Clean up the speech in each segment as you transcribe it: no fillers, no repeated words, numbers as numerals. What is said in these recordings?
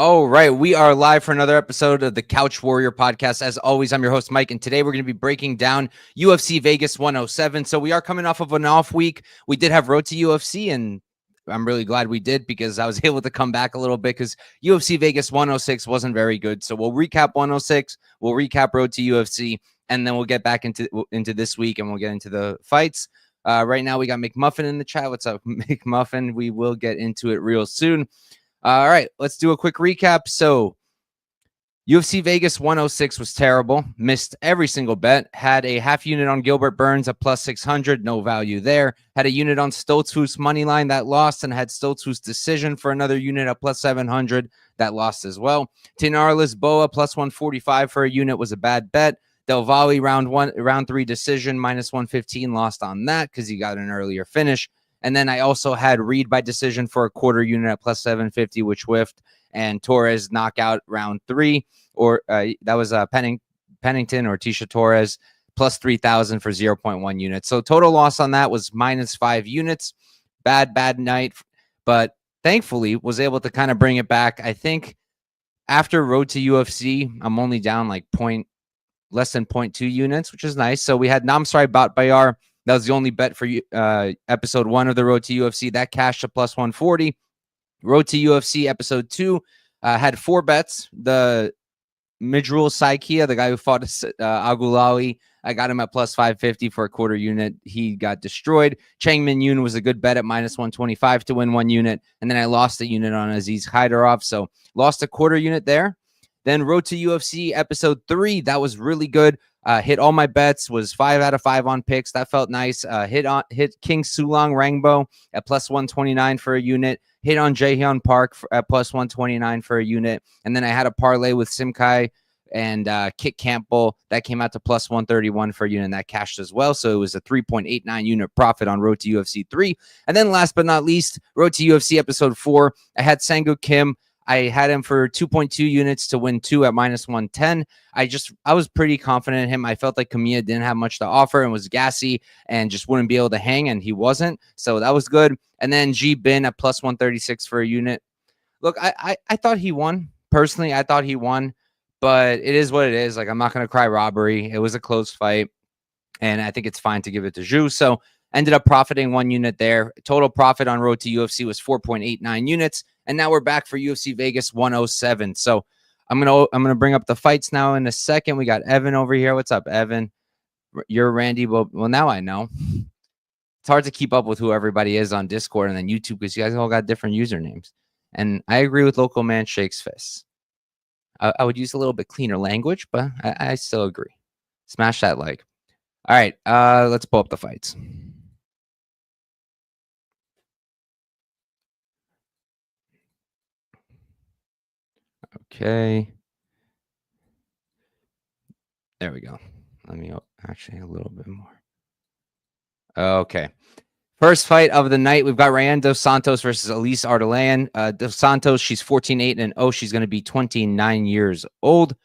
All right, we are live for another episode of the Couch Warrior podcast. As always, I'm your host, Mike, and today we're going to be breaking down UFC Vegas 107. So we are coming off of an off week. We did have Road to UFC, and I'm really glad we did because I was able to come back a little bit because UFC Vegas 106 wasn't very good. So we'll recap 106, we'll recap Road to UFC, and then we'll get back into this week, and we'll get into the fights. Right now, we got McMuffin in the chat. What's up, McMuffin? We will get into it real soon. All right, let's do a quick recap. So UFC Vegas 106 was terrible. Missed every single bet. Had a half unit on Gilbert Burns at plus 600. No value there. Had a unit on Stoltzfus money line that lost, and had Stoltzfus decision for another unit at plus 700 that lost as well. Tinaar Lisboa plus 145 for a unit was a bad bet. Del Valle round 3 decision minus 115 lost on that because he got an earlier finish. And then I also had Reed by decision for a quarter unit at plus 750, which whiffed, and Torres knockout round 3, or that was Pennington or Tisha Torres plus 3,000 for 0.1 units. So total loss on that was minus 5 units. Bad night, but thankfully was able to kind of bring it back. I think after Road to UFC, I'm only down like less than 0.2 units, which is nice. So we had Namsari Batbayar. That was the only bet for episode 1 of the Road to UFC. That cashed to plus 140. Road to UFC episode 2 had 4 bets. The Midrul Saikia, the guy who fought Agulawi, I got him at plus 550 for a quarter unit. He got destroyed. Chang Min Yoon was a good bet at minus 125 to win 1 unit. And then I lost a unit on Aziz Hyderov. So lost a quarter unit there. Then Road to UFC episode 3, that was really good. Hit all my bets, was 5 out of 5 on picks. That felt nice. Hit King Sulang Rangbo at plus 129 for a unit. Hit on Jaehyun Park at plus 129 for a unit. And then I had a parlay with Simkai and Kit Campbell. That came out to plus 131 for a unit, and that cashed as well. So it was a 3.89 unit profit on Road to UFC 3. And then last but not least, Road to UFC episode 4, I had Sangu Kim. I had him for 2.2 units to win 2 at minus 110. I was pretty confident in him. I felt like Kamiya didn't have much to offer and was gassy and just wouldn't be able to hang, and he wasn't. So that was good. And then G Bin at plus 136 for a unit. Look, I thought he won. Personally, I thought he won, but it is what it is. Like, I'm not going to cry robbery. It was a close fight, and I think it's fine to give it to Zhu. So ended up profiting 1 unit there. Total profit on Road to UFC was 4.89 units. And now we're back for UFC Vegas 107. So I'm gonna bring up the fights now in a second. We got Evan over here. What's up, Evan? You're Randy. Well, now I know. It's hard to keep up with who everybody is on Discord and then YouTube because you guys all got different usernames. And I agree with Local Man Shakes Fists. I would use a little bit cleaner language, but I still agree. Smash that like. All right, let's pull up the fights. Okay. There we go. Let me actually a little bit more. Okay. First fight of the night, we've got Rayanne Dos Santos versus Elise Ardelean. Dos Santos, she's 14-8-0. She's going to be 29 years old.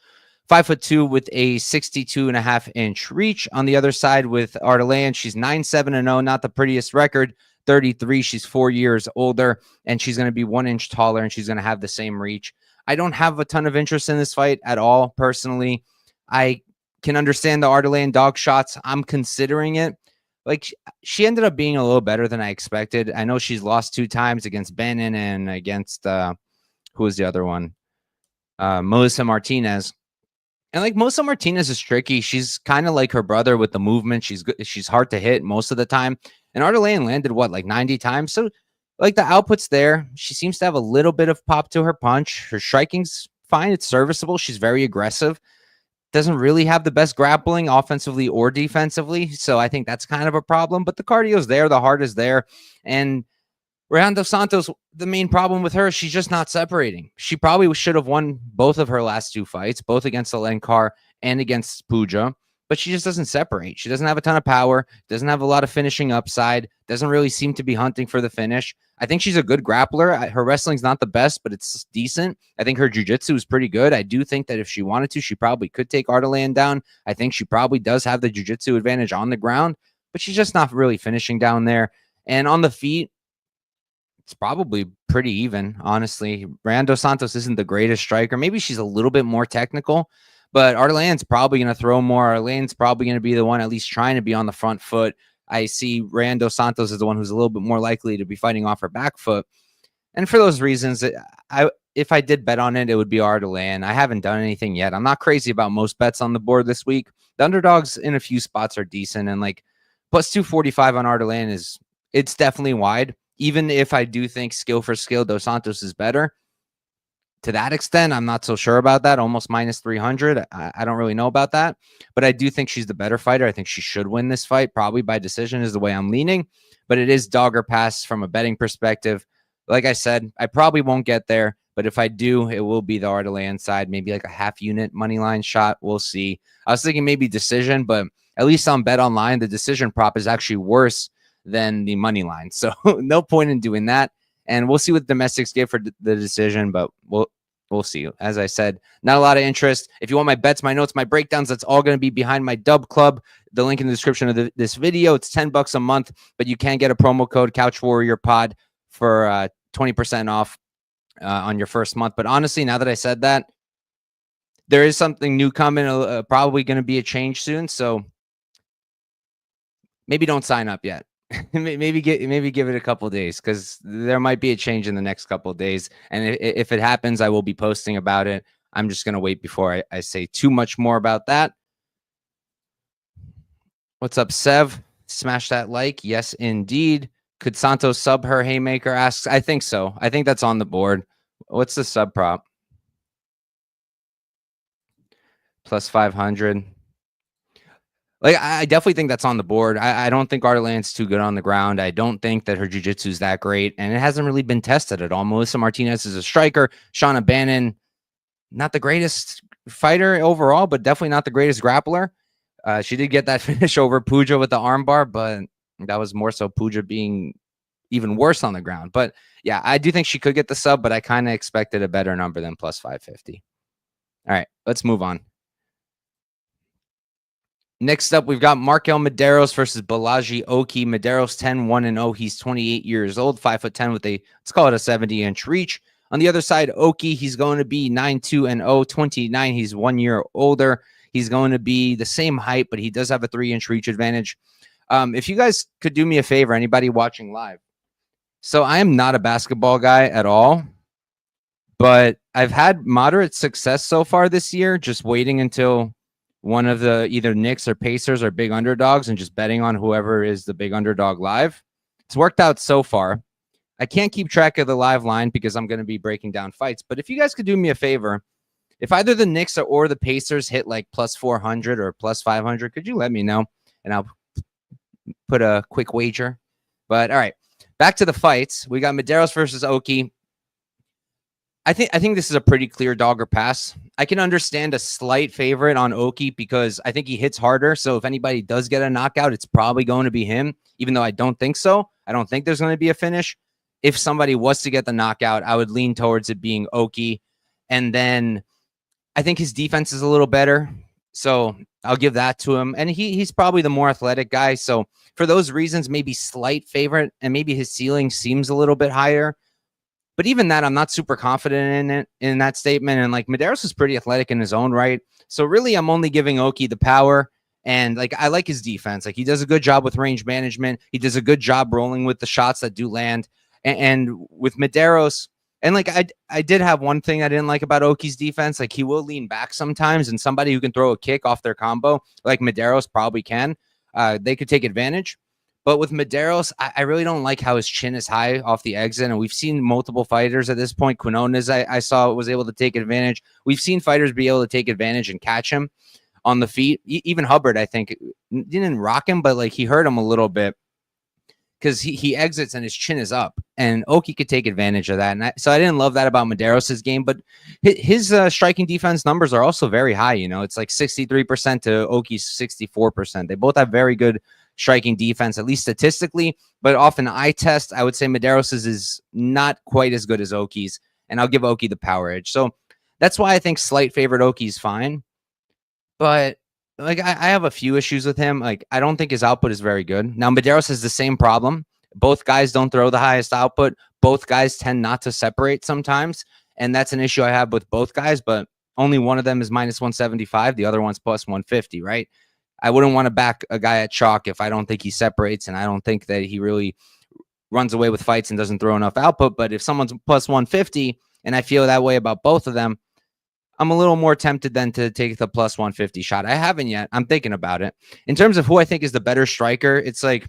5'2" with a 62.5-inch reach. On the other side with Ardelean, she's 9-7-0, not the prettiest record. 33, she's 4 years older, and she's going to be 1 inch taller, and she's going to have the same reach. I don't have a ton of interest in this fight at all, personally. I can understand the Ardelean dog shots. I'm considering it. Like, she ended up being a little better than I expected. I know she's lost 2 times against Bannon and against, who was the other one? Melissa Martinez. And like, Melissa Martinez is tricky. She's kind of like her brother with the movement. She's good. She's hard to hit most of the time. And Ardelean landed, what, like 90 times? So, like, the output's there. She seems to have a little bit of pop to her punch. Her striking's fine. It's serviceable. She's very aggressive. Doesn't really have the best grappling offensively or defensively. So I think that's kind of a problem. But the cardio's there. The heart is there. And Rayanne dos Santos, the main problem with her, she's just not separating. She probably should have won both of her last 2 fights, both against Alenkar and against Puja, but she just doesn't separate. She doesn't have a ton of power, doesn't have a lot of finishing upside, doesn't really seem to be hunting for the finish. I think she's a good grappler. Her wrestling's not the best, but it's decent. I think her jiu-jitsu is pretty good. I do think that if she wanted to, she probably could take Ardelean down. I think she probably does have the jiu-jitsu advantage on the ground, but she's just not really finishing down there. And on the feet, it's probably pretty even, honestly. Rayanne dos Santos isn't the greatest striker. Maybe she's a little bit more technical, but Ardelean's probably going to throw more. Ardelean's probably going to be the one at least trying to be on the front foot. I see Rayanne dos Santos as the one who's a little bit more likely to be fighting off her back foot. And for those reasons, if I did bet on it, it would be Ardelean. I haven't done anything yet. I'm not crazy about most bets on the board this week. The underdogs in a few spots are decent, and like plus 245 on Ardelean it's definitely wide. Even if I do think skill for skill, Dos Santos is better. To that extent, I'm not so sure about that. Almost minus 300. I don't really know about that. But I do think she's the better fighter. I think she should win this fight. Probably by decision is the way I'm leaning. But it is dog or pass from a betting perspective. Like I said, I probably won't get there. But if I do, it will be the Ardelean side. Maybe like a half unit money line shot. We'll see. I was thinking maybe decision. But at least on Bet Online, the decision prop is actually worse than the money line. So no point in doing that. And we'll see what domestics give for the decision, but we'll see. As I said, not a lot of interest. If you want my bets, my notes, my breakdowns, that's all going to be behind my Dub Club. The link in the description of this video. It's $10 a month, but you can get a promo code Couch Warrior Pod for 20% off on your first month. But honestly, now that I said that, there is something new coming. Probably going to be a change soon. So maybe don't sign up yet. maybe give it a couple days, because there might be a change in the next couple of days. And if it happens, I will be posting about it. I'm just going to wait before I say too much more about that. What's up, Sev? Smash that like. Yes, indeed. Could Santos sub her? Haymaker asks. I think so. I think that's on the board. What's the sub prop? Plus 500. Like, I definitely think that's on the board. I don't think Ardelean's too good on the ground. I don't think that her jiu-jitsu is that great, and it hasn't really been tested at all. Melissa Martinez is a striker. Shauna Bannon, not the greatest fighter overall, but definitely not the greatest grappler. She did get that finish over Puja with the armbar, but that was more so Puja being even worse on the ground. But yeah, I do think she could get the sub, but I kind of expected a better number than plus 550. All right, let's move on. Next up, we've got Marquel Mederos versus Bolaji Oki. Mederos 10-1-0. He's 28 years old, 5'10" with let's call it a 70-inch reach. On the other side, Oki, he's going to be 9-2-0, 29. He's 1 year older. He's going to be the same height, but he does have a 3-inch reach advantage. If you guys could do me a favor, anybody watching live. So I am not a basketball guy at all, but I've had moderate success so far this year, just waiting until one of the either Knicks or Pacers are big underdogs and just betting on whoever is the big underdog live. It's worked out so far. I can't keep track of the live line because I'm going to be breaking down fights. But if you guys could do me a favor, if either the Knicks or the Pacers hit like plus 400 or plus 500, could you let me know? And I'll put a quick wager. But all right, back to the fights. We got Mederos versus Oki. I think this is a pretty clear dog or pass. I can understand a slight favorite on Oki because I think he hits harder. So if anybody does get a knockout, it's probably going to be him, even though I don't think so. I don't think there's going to be a finish. If somebody was to get the knockout, I would lean towards it being Oki. And then I think his defense is a little better. So I'll give that to him. And he's probably the more athletic guy. So for those reasons, maybe slight favorite, and maybe his ceiling seems a little bit higher. But even that, I'm not super confident in that statement. And like Mederos is pretty athletic in his own right. So really, I'm only giving Oki the power. And like, I like his defense. Like, he does a good job with range management. He does a good job rolling with the shots that do land. And with Mederos, and like, I did have one thing I didn't like about Oki's defense. Like, he will lean back sometimes, and somebody who can throw a kick off their combo, like Mederos probably can, they could take advantage. But with Mederos, I really don't like how his chin is high off the exit. And we've seen multiple fighters at this point. Quinones, I saw, was able to take advantage. We've seen fighters be able to take advantage and catch him on the feet. Even Hubbard, I think, didn't rock him, but like he hurt him a little bit. because he exits and his chin is up, and Oki could take advantage of that. And so I didn't love that about Mederos' game, but his striking defense numbers are also very high. It's like 63% to Oki's 64%. They both have very good striking defense, at least statistically, but off an eye test, I would say Mederos's is not quite as good as Oki's, and I'll give Oki the power edge. So that's why I think slight favorite Oki's fine. But like I have a few issues with him. Like I don't think his output is very good. Now Mederos has the same problem. Both guys don't throw the highest output. Both guys tend not to separate sometimes, and that's an issue I have with both guys. But only one of them is minus 175. The other one's plus 150. Right? I wouldn't want to back a guy at chalk if I don't think he separates, and I don't think that he really runs away with fights and doesn't throw enough output. But if someone's plus 150, and I feel that way about both of them, I'm a little more tempted than to take the plus 150 shot. I haven't yet. I'm thinking about it. In terms of who I think is the better striker, it's like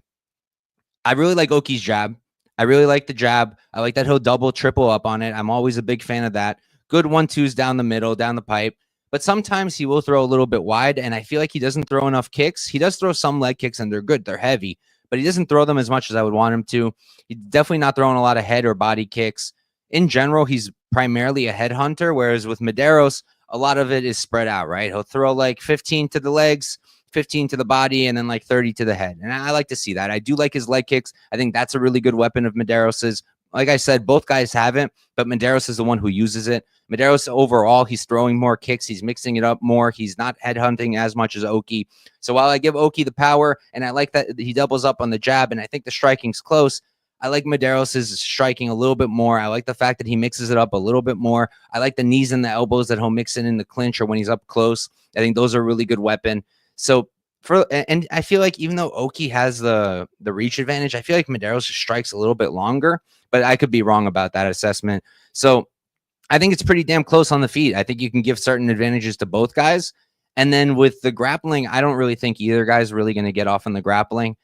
I really like Oki's jab. I really like the jab. I like that he'll double, triple up on it. I'm always a big fan of that. Good 1-2s down the middle, down the pipe. But sometimes he will throw a little bit wide, and I feel like he doesn't throw enough kicks. He does throw some leg kicks, and they're good. They're heavy. But he doesn't throw them as much as I would want him to. He's definitely not throwing a lot of head or body kicks. In general, he's primarily a headhunter, whereas with Mederos, a lot of it is spread out, right? He'll throw like 15 to the legs, 15 to the body, and then like 30 to the head. And I like to see that. I do like his leg kicks. I think that's a really good weapon of Mederos's. Like I said, both guys haven't, but Mederos is the one who uses it. Mederos overall, he's throwing more kicks. He's mixing it up more. He's not headhunting as much as Oki. So while I give Oki the power, and I like that he doubles up on the jab, and I think the striking's close, I like Mederos' striking a little bit more. I like the fact that he mixes it up a little bit more. I like the knees and the elbows that he'll mix in the clinch or when he's up close. I think those are a really good weapon. So and I feel like even though Oki has the reach advantage, I feel like Mederos strikes a little bit longer, but I could be wrong about that assessment. So I think it's pretty damn close on the feet. I think you can give certain advantages to both guys. And then with the grappling, I don't really think either guy's really going to get off on the grappling.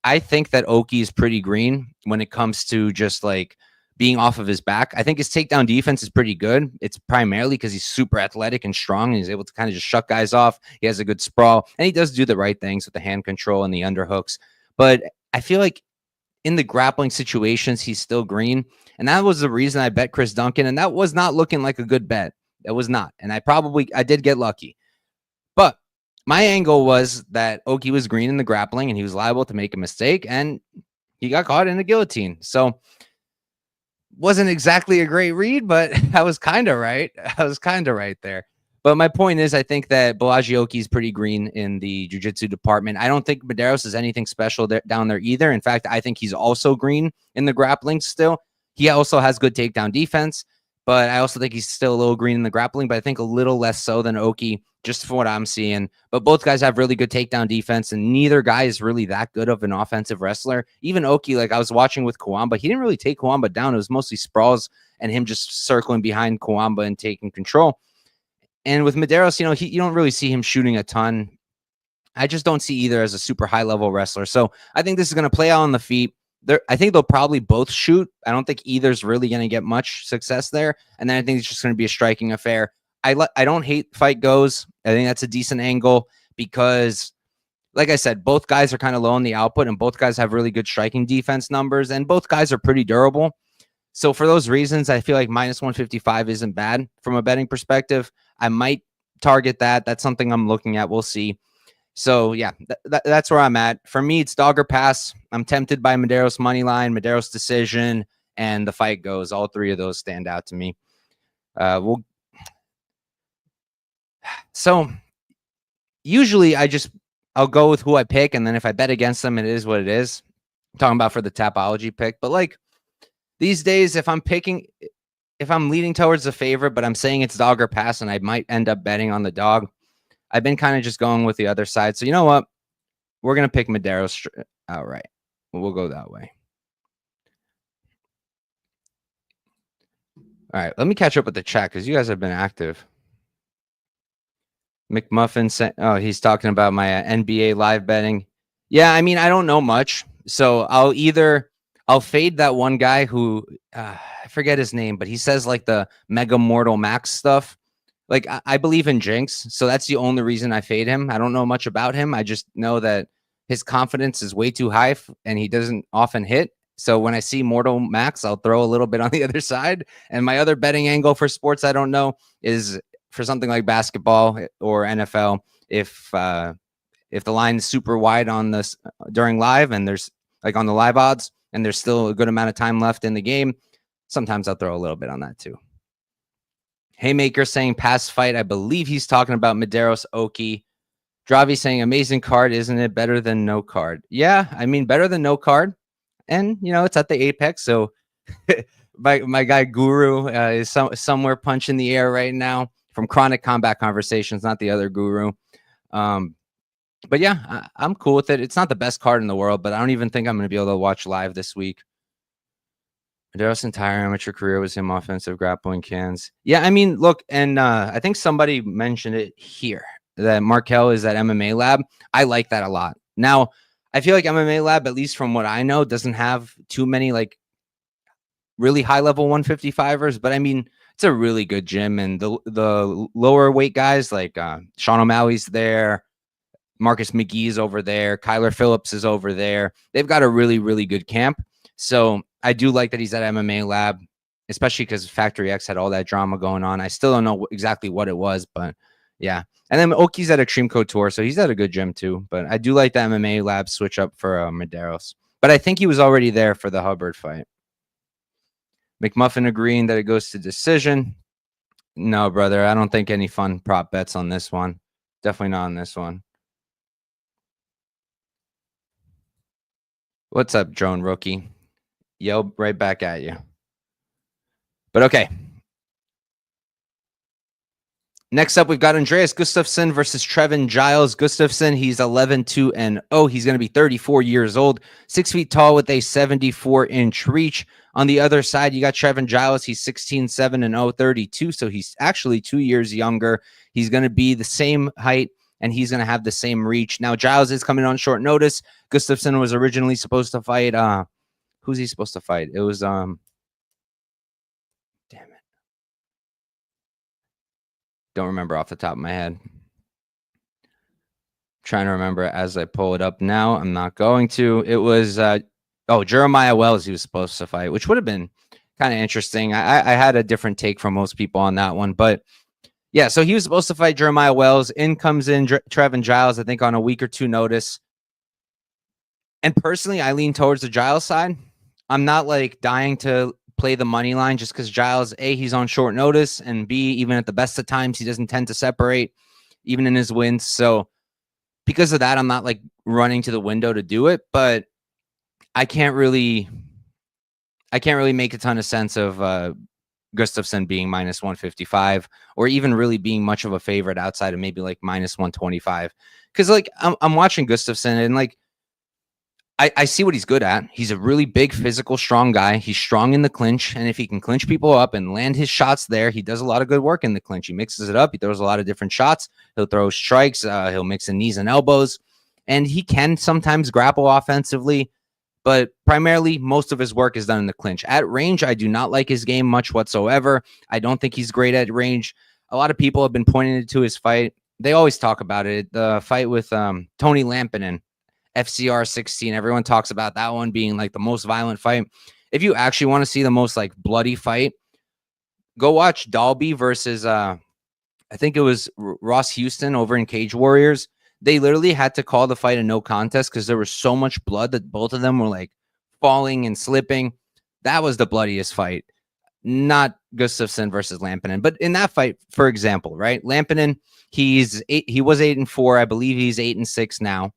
I think that Oki is pretty green when it comes to just like being off of his back. I think his takedown defense is pretty good. It's primarily because he's super athletic and strong, and he's able to kind of just shut guys off. He has a good sprawl, and he does do the right things with the hand control and the underhooks. But I feel like in the grappling situations, he's still green. And that was the reason I bet Chris Duncan, and that was not looking like a good bet. It was not. And I did get lucky. But my angle was that Oki was green in the grappling and he was liable to make a mistake, and he got caught in a guillotine. So wasn't exactly a great read, but I was kind of right. I was kind of right there. But my point is, I think that Bolaji Oki is pretty green in the jiu-jitsu department. I don't think Mederos is anything special down there either. In fact, I think he's also green in the grappling still. He also has good takedown defense, but I also think he's still a little green in the grappling, but I think a little less so than Oki, just from what I'm seeing. But both guys have really good takedown defense, and neither guy is really that good of an offensive wrestler. Even Oki, like I was watching with Kawamba, he didn't really take Kawamba down. It was mostly sprawls and him just circling behind Kawamba and taking control. And with Mederos, you don't really see him shooting a ton. I just don't see either as a super high-level wrestler. So I think this is going to play out on the feet. I think they'll probably both shoot. I don't think either's really going to get much success there. And then I think it's just going to be a striking affair. I don't hate fight goes. I think that's a decent angle because, like I said, both guys are kind of low on the output, and both guys have really good striking defense numbers, and both guys are pretty durable. So for those reasons, I feel like minus 155 isn't bad from a betting perspective. I might target that. That's something I'm looking at. We'll see. So yeah, that's where I'm at. For me, it's dog or pass. I'm tempted by Mederos money line, Mederos decision, and the fight goes. All three of those stand out to me. So usually I'll go with who I pick, and then if I bet against them, it is what it is. I'm talking about for the Tapology pick, but like these days, if I'm leaning towards the favorite, but I'm saying it's dog or pass, and I might end up betting on the dog, I've been kind of just going with the other side. So you know what? We're going to pick Mederos outright. We'll go that way. All right, let me catch up with the chat because you guys have been active. McMuffin said, oh, he's talking about my NBA live betting. Yeah, I mean, I don't know much. So I'll fade that one guy who, I forget his name, but he says like the Mega Mortal Max stuff. Like, I believe in Jinx, so that's the only reason I fade him. I don't know much about him. I just know that his confidence is way too high and he doesn't often hit. So when I see Mortal Max, I'll throw a little bit on the other side. And my other betting angle for sports I don't know is for something like basketball or NFL. If the line is super wide on this during live and there's like on the live odds and there's still a good amount of time left in the game, sometimes I'll throw a little bit on that too. Haymaker saying past fight. I believe he's talking about Mederos Oki. Dravi saying amazing card. Isn't it better than no card? Yeah, I mean, better than no card. And, you know, it's at the Apex. So my guy Guru is somewhere punching the air right now from Chronic Combat Conversations, not the other Guru. But yeah, I'm cool with it. It's not the best card in the world, but I don't even think I'm going to be able to watch live this week. Mederos' entire amateur career was him offensive grappling cans. Yeah, I mean, look, and I think somebody mentioned it here that Marquel is at MMA Lab. I like that a lot. Now, I feel like MMA Lab, at least from what I know, doesn't have too many like really high level 155ers, but I mean, it's a really good gym, and the lower weight guys like Sean O'Malley's there, Marcus McGee's over there, Kyler Phillips is over there. They've got a really, really good camp. So I do like that he's at MMA Lab, especially because Factory X had all that drama going on. I still don't know exactly what it was, but yeah. And then Oki's at Extreme Couture, so he's at a good gym too. But I do like the MMA Lab switch up for Mederos. But I think he was already there for the Hubbard fight. McMuffin agreeing that it goes to decision. No, brother, I don't think any fun prop bets on this one. Definitely not on this one. What's up, Drone Rookie? Yell right back at you. But okay. Next up, we've got Andreas Gustafsson versus Trevin Giles. Gustafsson, he's 11-2-0. He's going to be 34 years old, 6 feet tall with a 74-inch reach. On the other side, you got Trevin Giles. He's 16-7-0, 32. So he's actually 2 years younger. He's going to be the same height, and he's going to have the same reach. Now, Giles is coming on short notice. Gustafsson was originally supposed to fight. Who's he supposed to fight? It was don't remember off the top of my head. Trying to remember as I pull it up now. I'm not going to. It was Jeremiah Wells he was supposed to fight, which would have been kind of interesting. I had a different take from most people on that one, but yeah, so he was supposed to fight Jeremiah Wells. In comes in Trevin Giles, I think on a week or two notice. And personally, I lean towards the Giles side. I'm not like dying to play the money line just because Giles, A, he's on short notice, and B, even at the best of times, he doesn't tend to separate, even in his wins. So because of that, I'm not like running to the window to do it, but I can't really make a ton of sense of Gustafsson being minus 155 or even really being much of a favorite outside of maybe like minus 125. Because like I'm watching Gustafsson and like I see what he's good at. He's a really big, physical, strong guy. He's strong in the clinch. And if he can clinch people up and land his shots there, he does a lot of good work in the clinch. He mixes it up. He throws a lot of different shots. He'll throw strikes. He'll mix in knees and elbows. And he can sometimes grapple offensively. But primarily, most of his work is done in the clinch. At range, I do not like his game much whatsoever. I don't think he's great at range. A lot of people have been pointing to his fight. They always talk about it. The fight with Tony Lampinen. FCR 16. Everyone talks about that one being like the most violent fight. If you actually want to see the most like bloody fight, go watch Dalby versus I think it was Ross Houston over in Cage Warriors. They literally had to call the fight a no contest because there was so much blood that both of them were like falling and slipping. That was the bloodiest fight, not Gustafsson versus Lampinen. But in that fight, for example, right? Lampinen, he was 8-4. I believe he's 8-6 now.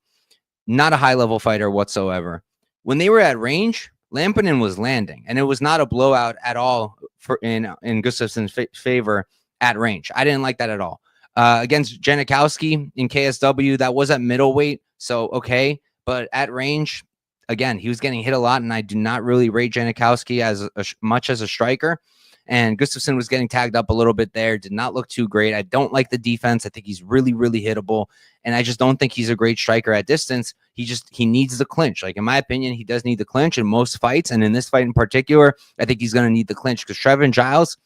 Not a high-level fighter whatsoever. When they were at range, Lampinen was landing, and it was not a blowout at all in Gustafsson's favor at range. I didn't like that at all. Against Janikowski in KSW, that was at middleweight, so okay. But at range, again, he was getting hit a lot, and I do not really rate Janikowski as much as a striker. And Gustafsson was getting tagged up a little bit there. Did not look too great. I don't like the defense. I think he's really, really hittable. And I just don't think he's a great striker at distance. He needs the clinch. Like, in my opinion, he does need the clinch in most fights. And in this fight in particular, I think he's going to need the clinch because Trevin Giles,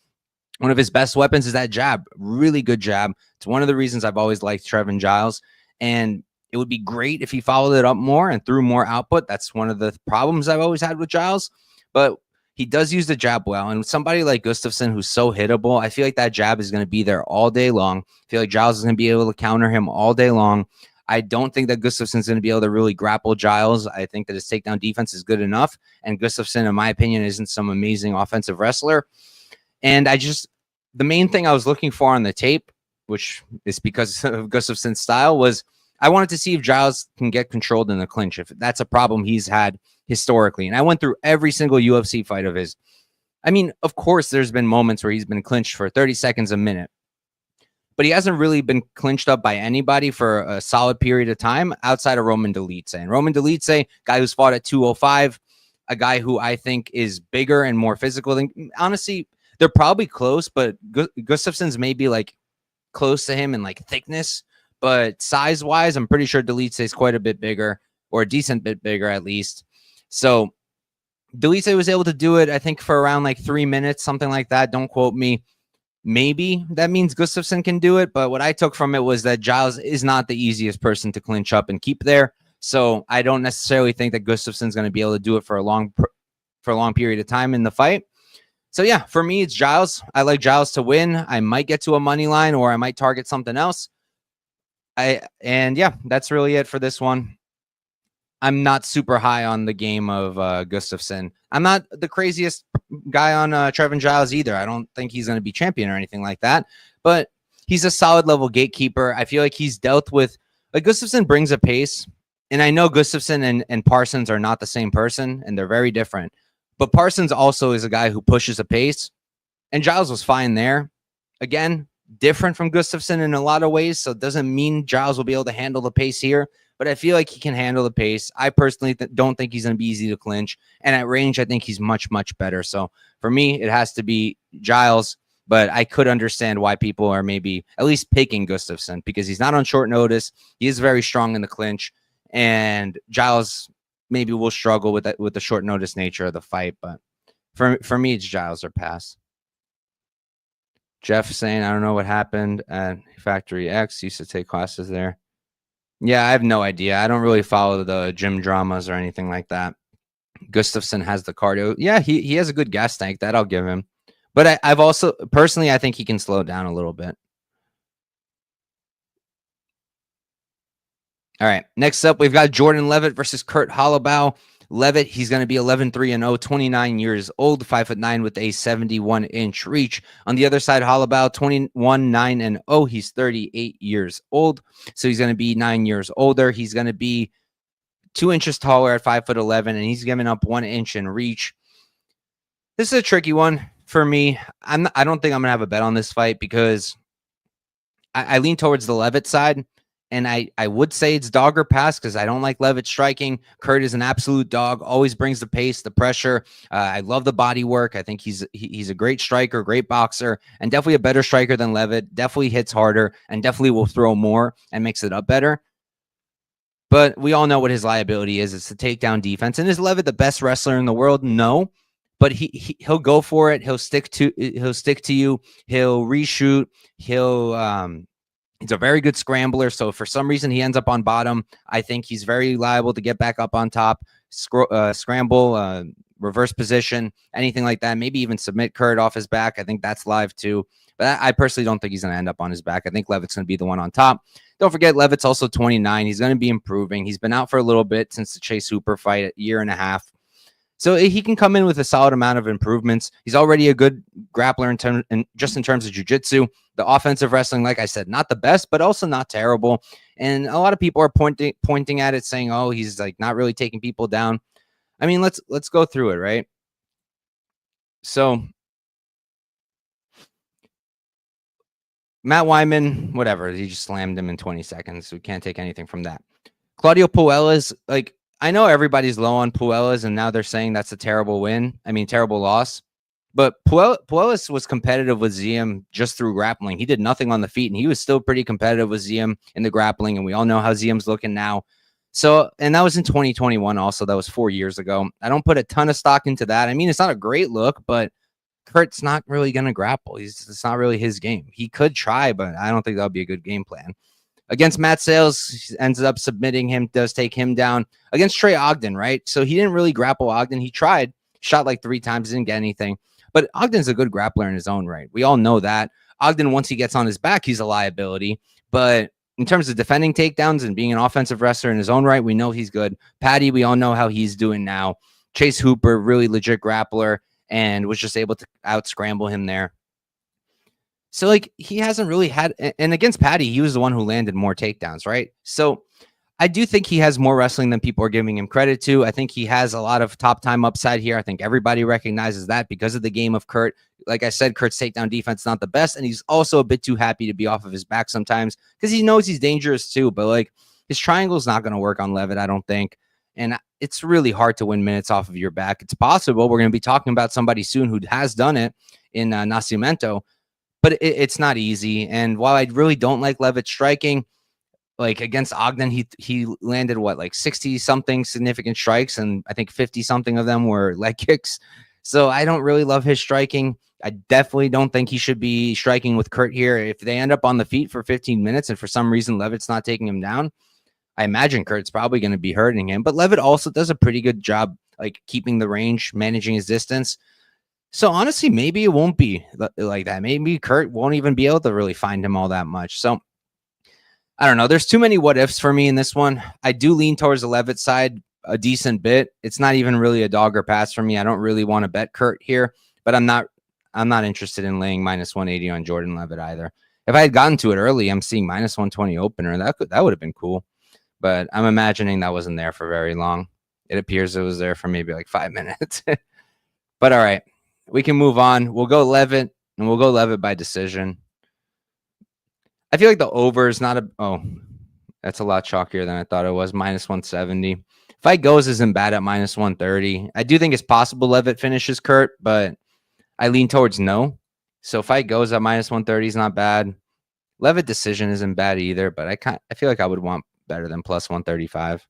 one of his best weapons is that jab. Really good jab. It's one of the reasons I've always liked Trevin Giles. And It would be great if he followed it up more and threw more output. That's one of the problems I've always had with Giles. But he does use the jab well. And somebody like Gustafsson, who's so hittable, I feel like that jab is going to be there all day long. I feel like Giles is going to be able to counter him all day long. I don't think that Gustafsson's going to be able to really grapple Giles. I think that his takedown defense is good enough. And Gustafsson, in my opinion, isn't some amazing offensive wrestler. And the main thing I was looking for on the tape, which is because of Gustafsson's style, was I wanted to see if Giles can get controlled in the clinch, if that's a problem he's had historically. And I went through every single UFC fight of his. I mean, of course, there's been moments where he's been clinched for 30 seconds a minute, but he hasn't really been clinched up by anybody for a solid period of time outside of Roman Dolidze. And Roman Dolidze, guy who's fought at 205, a guy who I think is bigger and more physical than, honestly, they're probably close, but Gustafsson's maybe like close to him in like thickness. But size-wise, I'm pretty sure Dolidze is quite a bit bigger, or a decent bit bigger at least. So Dolidze was able to do it, I think, for around like 3 minutes, something like that. Don't quote me. Maybe that means Gustafsson can do it. But what I took from it was that Giles is not the easiest person to clinch up and keep there. So I don't necessarily think that Gustafsson's going to be able to do it for a long period of time in the fight. So yeah, for me, it's Giles. I like Giles to win. I might get to a money line, or I might target something else. And yeah, that's really it for this one. I'm not super high on the game of Gustafsson. I'm not the craziest guy on Trevin Giles either. I don't think he's going to be champion or anything like that, but he's a solid level gatekeeper. I feel like he's dealt with, like, Gustafsson brings a pace, and I know Gustafsson and Parsons are not the same person, and they're very different, but Parsons also is a guy who pushes a pace, and Giles was fine there. Again, different from Gustafsson in a lot of ways, so it doesn't mean Giles will be able to handle the pace here, but I feel like he can handle the pace. I personally don't think he's going to be easy to clinch, and at range, I think he's much, much better. So for me, it has to be Giles, but I could understand why people are maybe at least picking Gustafsson, because he's not on short notice. He is very strong in the clinch, and Giles maybe will struggle with that, with the short notice nature of the fight. But for me, it's Giles or pass. Jeff saying, I don't know what happened at Factory X. Used to take classes there. Yeah, I have no idea. I don't really follow the gym dramas or anything like that. Gustafsson has the cardio. Yeah, he has a good gas tank. That I'll give him. But I've also, personally, I think he can slow down a little bit. All right, next up, we've got Jordan Leavitt versus Kurt Holobaugh. Leavitt, he's going to be 11-3-0, 29 years old, 5'9" with a 71-inch reach. On the other side, Holobaugh, 21-9-0. He's 38 years old, so he's going to be 9 years older. He's going to be 2 inches taller at 5'11", and he's giving up 1 inch in reach. This is a tricky one for me. I don't think I'm going to have a bet on this fight, because I lean towards the Leavitt side. And I would say it's dog or pass, because I don't like Leavitt striking. Kurt is an absolute dog, always brings the pace, the pressure. I love the body work. I think he's a great striker, great boxer, and definitely a better striker than Leavitt. Definitely hits harder and definitely will throw more and makes it up better. But we all know what his liability is. It's the takedown defense. And is Leavitt the best wrestler in the world? No. But he'll go for it. He'll stick to you. He'll reshoot. He's a very good scrambler, so if for some reason he ends up on bottom, I think he's very liable to get back up on top, scramble, reverse position, anything like that. Maybe even submit Kurt off his back. I think that's live too. But I personally don't think he's going to end up on his back. I think Leavitt's going to be the one on top. Don't forget, Leavitt's also 29. He's going to be improving. He's been out for a little bit since the Chase Hooper fight, a year and a half. So he can come in with a solid amount of improvements. He's already a good grappler in terms of jiu-jitsu. The offensive wrestling, like I said, not the best, but also not terrible. And a lot of people are pointing at it, saying, "Oh, he's like not really taking people down." I mean, let's go through it, right? So Matt Wyman, whatever, he just slammed him in 20 seconds. So we can't take anything from that. Claudio Puella's, like, I know everybody's low on Puella's, and now they're saying that's a terrible loss. But Puella's was competitive with Ziem just through grappling. He did nothing on the feet, and he was still pretty competitive with Ziem in the grappling, and we all know how Ziem's looking now. So, and that was in 2021 also. That was 4 years ago. I don't put a ton of stock into that. I mean, it's not a great look, but Kurt's not really going to grapple. It's not really his game. He could try, but I don't think that would be a good game plan. Against Matt Sales, he ends up submitting him, does take him down. Against Trey Ogden, right? So he didn't really grapple Ogden. He tried, shot like 3 times, didn't get anything. But Ogden's a good grappler in his own right. We all know that. Ogden, once he gets on his back, he's a liability. But in terms of defending takedowns and being an offensive wrestler in his own right, we know he's good. Patty, we all know how he's doing now. Chase Hooper, really legit grappler, and was just able to out-scramble him there. So, like, he hasn't really had, and against Patty, he was the one who landed more takedowns, right? So, I do think he has more wrestling than people are giving him credit to. I think he has a lot of top time upside here. I think everybody recognizes that because of the game of Kurt. Like I said, Kurt's takedown defense is not the best, and he's also a bit too happy to be off of his back sometimes because he knows he's dangerous too. But like his triangle is not going to work on Leavitt, I don't think. And it's really hard to win minutes off of your back. It's possible. We're going to be talking about somebody soon who has done it in Nascimento, but it's not easy. And while I really don't like Leavitt striking, like against Ogden, he landed what, like 60 something significant strikes, and I think 50 something of them were leg kicks. So I don't really love his striking. I definitely don't think he should be striking with Kurt here. If they end up on the feet for 15 minutes and for some reason Leavitt's not taking him down, I imagine Kurt's probably going to be hurting him. But Leavitt also does a pretty good job like keeping the range, managing his distance. So honestly, maybe it won't be like that. Maybe Kurt won't even be able to really find him all that much. So I don't know. There's too many what ifs for me in this one. I do lean towards the Leavitt side a decent bit. It's not even really a dog or pass for me. I don't really want to bet Kurt here, but I'm not interested in laying minus 180 on Jordan Leavitt either. If I had gotten to it early, I'm seeing minus 120 opener. That would have been cool, but I'm imagining that wasn't there for very long. It appears it was there for maybe like 5 minutes. But all right, we can move on. We'll go Leavitt, and we'll go Leavitt by decision. I feel like the over is not that's a lot chalkier than I thought it was. Minus 170. Fight goes isn't bad at minus 130. I do think it's possible Leavitt finishes Kurt, but I lean towards no. So fight goes at minus 130 is not bad. Leavitt decision isn't bad either, but I feel like I would want better than plus 135.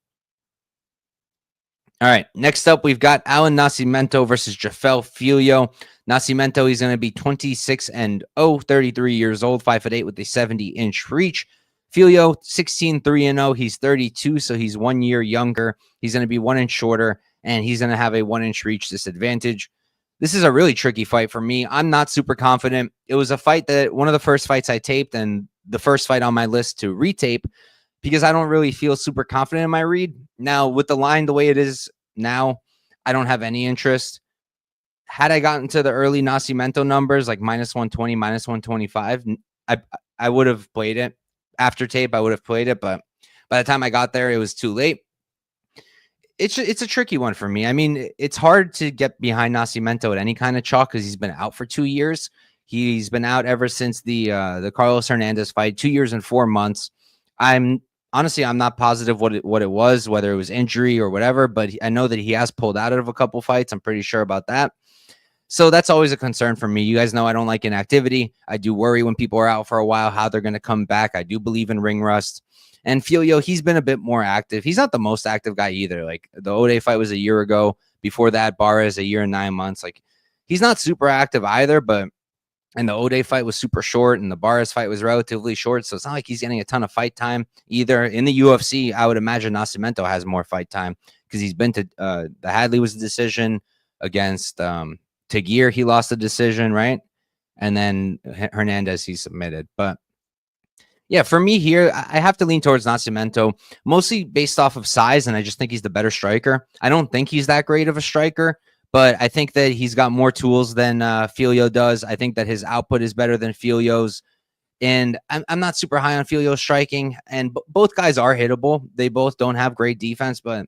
All right, next up, we've got Allan Nascimento versus Jafel Filho. Nascimento, he's going to be 26-0, 33 years old, 5'8" with a 70-inch reach. Filho, 16-3-0. He's 32, so he's 1 year younger. He's going to be 1 inch shorter, and he's going to have a 1 inch reach disadvantage. This is a really tricky fight for me. I'm not super confident. It was a fight that one of the first fights I taped and the first fight on my list to retape because I don't really feel super confident in my read. Now, with the line the way it is now, I don't have any interest. Had I gotten to the early Nascimento numbers, like minus 120, minus 125, I would have played it. After tape, I would have played it, but by the time I got there, it was too late. It's a tricky one for me. I mean, it's hard to get behind Nascimento at any kind of chalk because he's been out for 2 years. He's been out ever since the Carlos Hernandez fight, 2 years and 4 months. I'm not positive what it was, whether it was injury or whatever, but I know that he has pulled out of a couple fights. I'm pretty sure about that. So that's always a concern for me. You guys know I don't like inactivity. I do worry when people are out for a while, how they're going to come back. I do believe in ring rust. And Filho, he's been a bit more active. He's not the most active guy either. Like the Ode fight was a year ago. Before that, Barber is a year and 9 months. Like he's not super active either, and the Ode fight was super short, and the Barres fight was relatively short. So it's not like he's getting a ton of fight time either. In the UFC, I would imagine Nascimento has more fight time because he's been to the Hadley was a decision against Tagir. He lost the decision, right? And then Hernandez, he submitted. But yeah, for me here, I have to lean towards Nascimento, mostly based off of size, and I just think he's the better striker. I don't think he's that great of a striker, but I think that he's got more tools than Filho does. I think that his output is better than Filho's, and I'm not super high on Filho's striking, and both guys are hittable. They both don't have great defense, but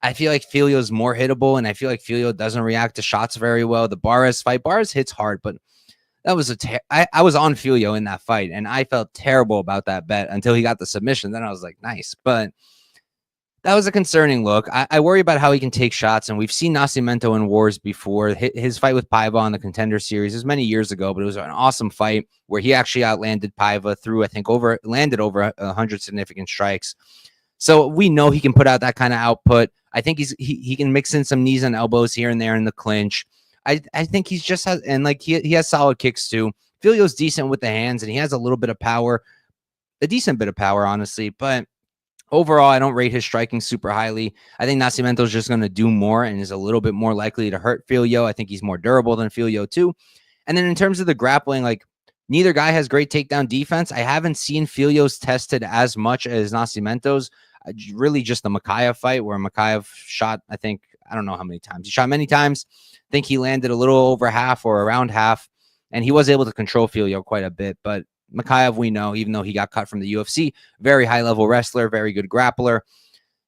I feel like Filho's more hittable, and I feel like Filho doesn't react to shots very well. The Barres fight, Barres hits hard, but that was I was on Filho in that fight, and I felt terrible about that bet until he got the submission. Then I was like, nice. But that was a concerning look. I worry about how he can take shots, and we've seen Nascimento in wars before. His fight with Paiva on the Contender Series is many years ago, but it was an awesome fight where he actually outlanded Paiva through, I think, landed over 100 significant strikes. So we know he can put out that kind of output. I think he can mix in some knees and elbows here and there in the clinch. I think he's just he has solid kicks too. Filho's decent with the hands, and he has a little bit of power. a decent bit of power, honestly. But overall, I don't rate his striking super highly. I think Nascimento is just going to do more and is a little bit more likely to hurt Filho. I think he's more durable than Filho too. And then in terms of the grappling, like neither guy has great takedown defense. I haven't seen Filho's tested as much as Nascimento's. Really just the Makhachev fight where Makhachev shot, I think, I don't know how many times. He shot many times. I think he landed a little over half or around half. And he was able to control Filho quite a bit. But Makhachev, we know, even though he got cut from the UFC, very high-level wrestler, very good grappler.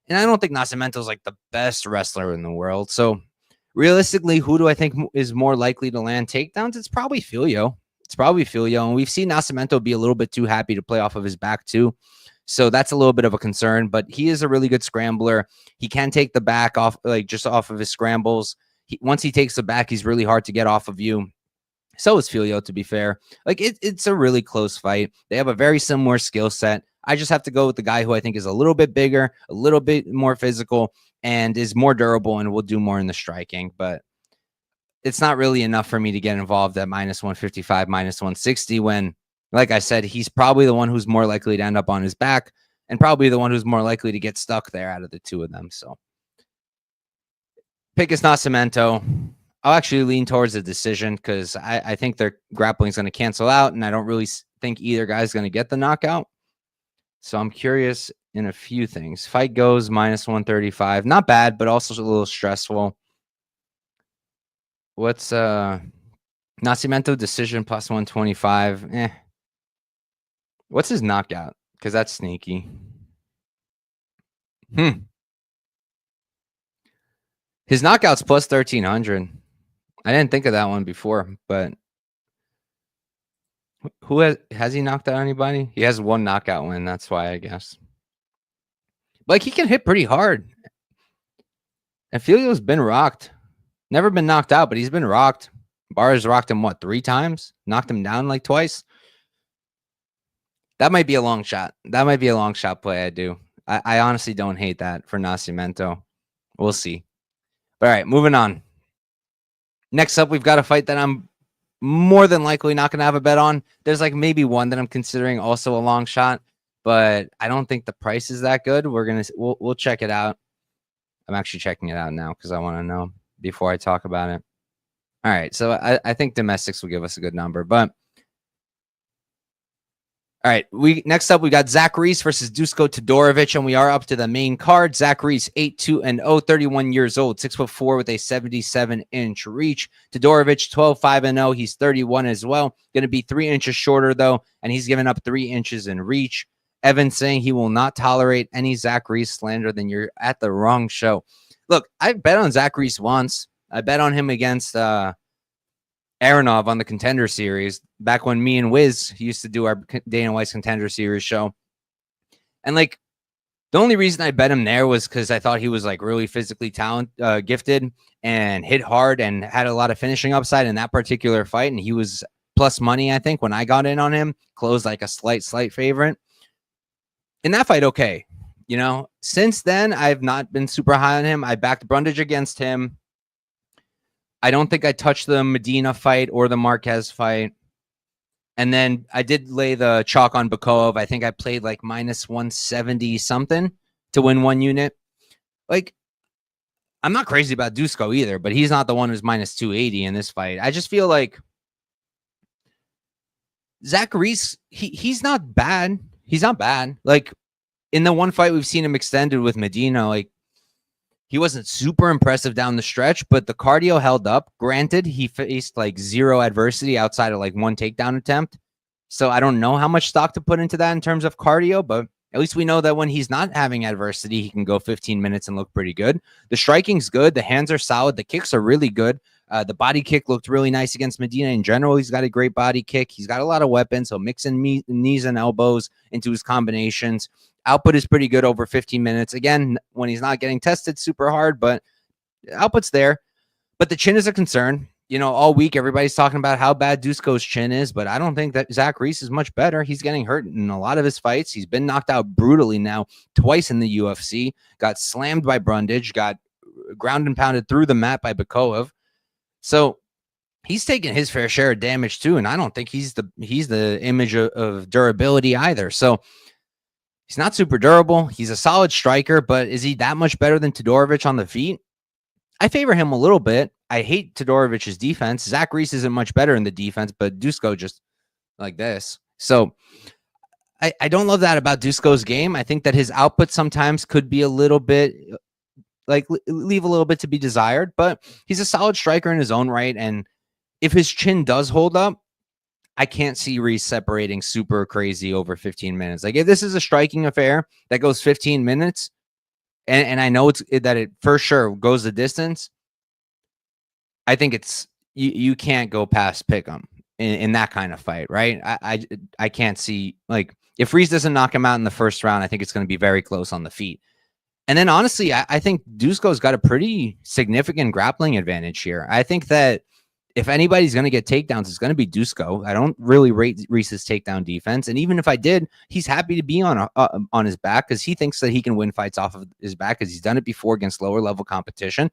And I don't think Nascimento's like the best wrestler in the world. So realistically, who do I think is more likely to land takedowns? It's probably Filho. And we've seen Nascimento be a little bit too happy to play off of his back too. So that's a little bit of a concern, but he is a really good scrambler. He can take the back off, like just off of his scrambles. Once he takes the back, he's really hard to get off of you. So is Filho, to be fair. Like it's a really close fight. They have a very similar skill set. I just have to go with the guy who I think is a little bit bigger, a little bit more physical, and is more durable and will do more in the striking. But it's not really enough for me to get involved at minus 155, minus 160 when, like I said, he's probably the one who's more likely to end up on his back and probably the one who's more likely to get stuck there out of the two of them. So pick is Nascimento. I'll actually lean towards a decision because I think their grappling is going to cancel out, and I don't really think either guy's going to get the knockout. So I'm curious in a few things. Fight goes minus 135. Not bad, but also a little stressful. What's Nascimento decision plus 125? What's his knockout? Because that's sneaky. His knockout's plus 1,300. I didn't think of that one before, but who has he knocked out anybody? He has one knockout win. That's why, I guess. Like, he can hit pretty hard. And Filho's been rocked. Never been knocked out, but he's been rocked. Barber's rocked him, what, 3 times? Knocked him down like twice? That might be a long shot. That might be a long shot play I do. I honestly don't hate that for Nascimento. We'll see. All right, moving on. Next up, we've got a fight that I'm more than likely not going to have a bet on. There's like maybe one that I'm considering also a long shot, but I don't think the price is that good. We'll check it out. I'm actually checking it out now because I want to know before I talk about it. All right, so I think domestics will give us a good number, but all right, next up we got Zach Reese versus Dusko Todorivic, and we are up to the main card. Zach Reese, 8-2-0, 31 years old, 6'4" with a 77-inch reach. Todorivic, 12-5-0. He's 31 as well. Going to be 3 inches shorter though, and he's given up 3 inches in reach. Evan saying he will not tolerate any Zach Reese slander. Then you're at the wrong show. Look, I bet on Zach Reese once. I bet on him against Aronov on the Contender Series back when me and Wiz used to do our Dana White's Contender Series show. And like the only reason I bet him there was because I thought he was like really physically gifted and hit hard and had a lot of finishing upside in that particular fight. And he was plus money, I think, when I got in on him, closed like a slight favorite. In that fight, okay. You know, since then, I've not been super high on him. I backed Brundage against him. I don't think I touched the Medina fight or the Marquez fight. And then I did lay the chalk on Bakov. I think I played like minus 170 something to win 1 unit. Like, I'm not crazy about Dusko either, but he's not the one who's minus 280 in this fight. I just feel like Zach Reese, he's not bad. He's not bad. Like, in the one fight we've seen him extended with Medina, like, he wasn't super impressive down the stretch, but the cardio held up. Granted, he faced like 0 adversity outside of like 1 takedown attempt. So I don't know how much stock to put into that in terms of cardio, but at least we know that when he's not having adversity, he can go 15 minutes and look pretty good. The striking's good. The hands are solid. The kicks are really good. The body kick looked really nice against Medina in general. He's got a great body kick. He's got a lot of weapons. So mixing knees and elbows into his combinations. Output is pretty good over 15 minutes. Again, when he's not getting tested super hard, but output's there. But the chin is a concern. You know, all week, everybody's talking about how bad Dusko's chin is, but I don't think that Zach Reese is much better. He's getting hurt in a lot of his fights. He's been knocked out brutally now twice in the UFC, got slammed by Brundage, got ground and pounded through the mat by Bakov. So he's taking his fair share of damage too, and I don't think he's the image of durability either. So he's not super durable. He's a solid striker, but is he that much better than Todorivic on the feet? I favor him a little bit. I hate Todorovic's defense. Zach Reese isn't much better in the defense, but Dusko just like this. So I don't love that about Dusko's game. I think that his output sometimes could be a little bit like leave a little bit to be desired, but he's a solid striker in his own right. And if his chin does hold up, I can't see Reese separating super crazy over 15 minutes. Like if this is a striking affair that goes 15 minutes, and I know that it for sure goes the distance, I think it's you can't go past Pick'em in that kind of fight, right? I can't see, like, if Reese doesn't knock him out in the first round, I think it's going to be very close on the feet. And then honestly, I think Dusko's got a pretty significant grappling advantage here. I think that if anybody's going to get takedowns, it's going to be Dusko. I don't really rate Reese's takedown defense, and even if I did, he's happy to be on his back because he thinks that he can win fights off of his back because he's done it before against lower level competition.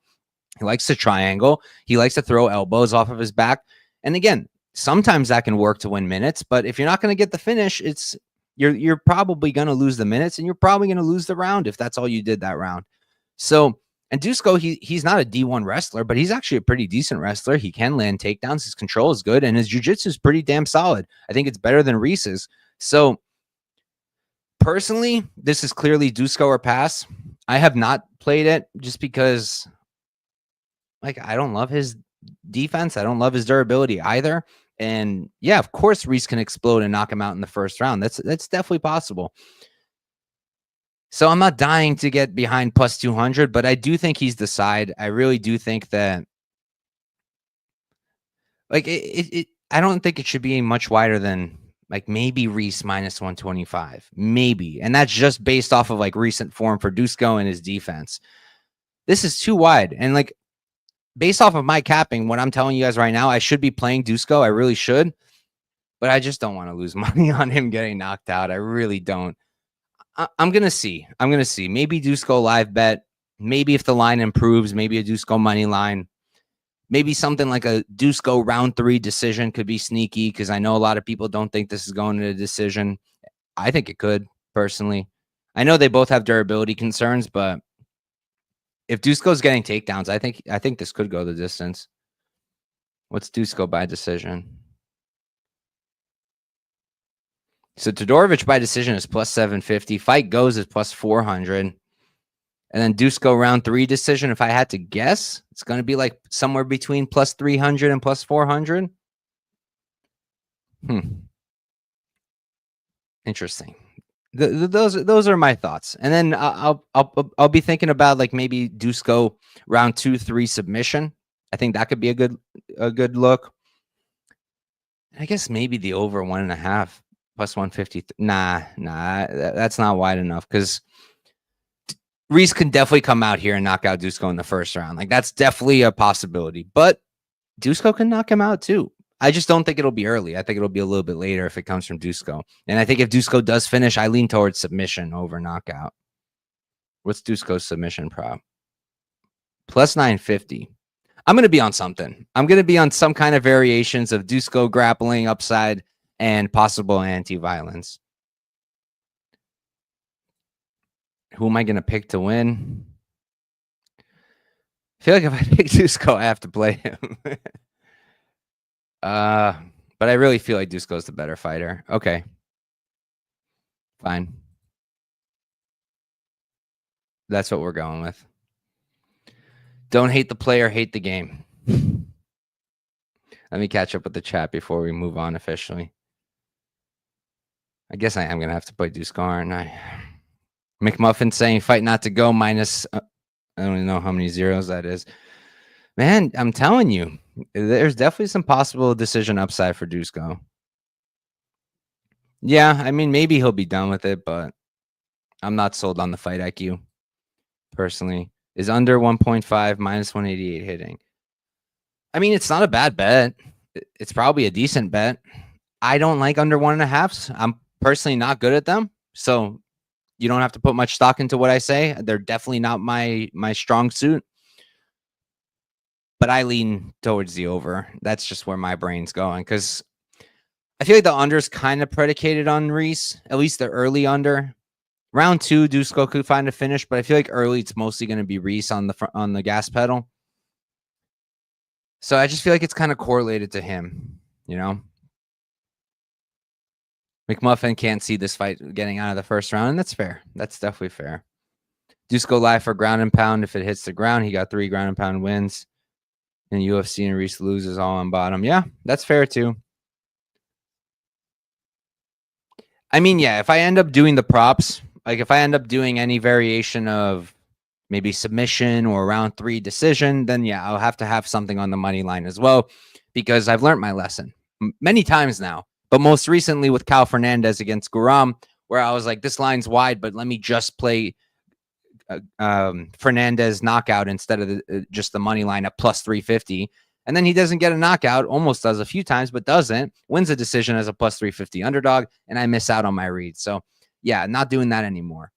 He likes to triangle. He likes to throw elbows off of his back. And again, sometimes that can work to win minutes, but if you're not going to get the finish, you're probably going to lose the minutes, and you're probably going to lose the round if that's all you did that round. So, and Dusko, he's not a D1 wrestler, but he's actually a pretty decent wrestler. He can land takedowns. His control is good, and his jiu-jitsu is pretty damn solid. I think it's better than Reese's. So, personally, this is clearly Dusko or pass. I have not played it just because, like, I don't love his defense. I don't love his durability either. And yeah, of course, Reese can explode and knock him out in the first round. That's definitely possible. So I'm not dying to get behind plus 200, but I do think he's the side. I really do think that, like, I don't think it should be much wider than, like, maybe Reese minus 125, maybe. And that's just based off of, like, recent form for Dusko and his defense. This is too wide. And, like, based off of my capping, what I'm telling you guys right now, I should be playing Dusko. I really should. But I just don't want to lose money on him getting knocked out. I really don't. I'm going to see. Maybe Dusko live bet. Maybe if the line improves, maybe a Dusko money line. Maybe something like a Dusko round 3 decision could be sneaky because I know a lot of people don't think this is going to a decision. I think it could, personally. I know they both have durability concerns, but if Dusko's getting takedowns, I think this could go the distance. What's Dusko by decision? So Todorivic by decision is plus 750. Fight goes is plus 400. And then Dusko round 3 decision, if I had to guess, it's going to be like somewhere between plus 300 and plus 400. Interesting. Those are my thoughts. And then I'll be thinking about, like, maybe Dusko round 2-3 submission. I think that could be a good look. I guess maybe the over 1.5 plus 150. Nah, that's not wide enough because Reese can definitely come out here and knock out Dusko in the first round. Like, that's definitely a possibility. But Dusko can knock him out too. I just don't think it'll be early. I think it'll be a little bit later if it comes from Dusko. And I think if Dusko does finish, I lean towards submission over knockout. What's Dusko's submission prop? Plus 950. I'm going to be on something. I'm going to be on some kind of variations of Dusko grappling upside and possible anti-violence. Who am I going to pick to win? I feel like if I pick Dusko, I have to play him. But I really feel like Dusko's the better fighter. Okay. Fine. That's what we're going with. Don't hate the player, hate the game. Let me catch up with the chat before we move on officially. I guess I am going to have to play Dusko, aren't I? McMuffin saying fight not to go minus, I don't even know how many zeros that is. Man, I'm telling you, there's definitely some possible decision upside for Dusko. Yeah, I mean, maybe he'll be done with it, but I'm not sold on the fight IQ, personally. Is under 1.5 minus 188 hitting. I mean, it's not a bad bet. It's probably a decent bet. I don't like under 1.5s. I'm personally not good at them. So you don't have to put much stock into what I say. They're definitely not my strong suit. but I lean towards the over. That's just where my brain's going, because I feel like the under's kind of predicated on Reese, at least the early under. Round 2, Dusko could find a finish, but I feel like early it's mostly going to be Reese on the gas pedal. So I just feel like it's kind of correlated to him, you know? McMuffin can't see this fight getting out of the first round, and that's fair. That's definitely fair. Dusko live for ground and pound. If it hits the ground, he got 3 ground and pound wins. And UFC and Reese loses all on bottom. Yeah, that's fair too. I mean, yeah, if I end up doing the props, like if I end up doing any variation of maybe submission or round 3 decision, then yeah, I'll have to have something on the money line as well, because I've learned my lesson many times now. But most recently with Cal Fernandez against Guram, where I was like, this line's wide, but let me just play Fernandez knockout instead of just the money line at plus 350. And then he doesn't get a knockout, almost does a few times, but doesn't, wins a decision as a plus 350 underdog, and I miss out on my read. So yeah, not doing that anymore.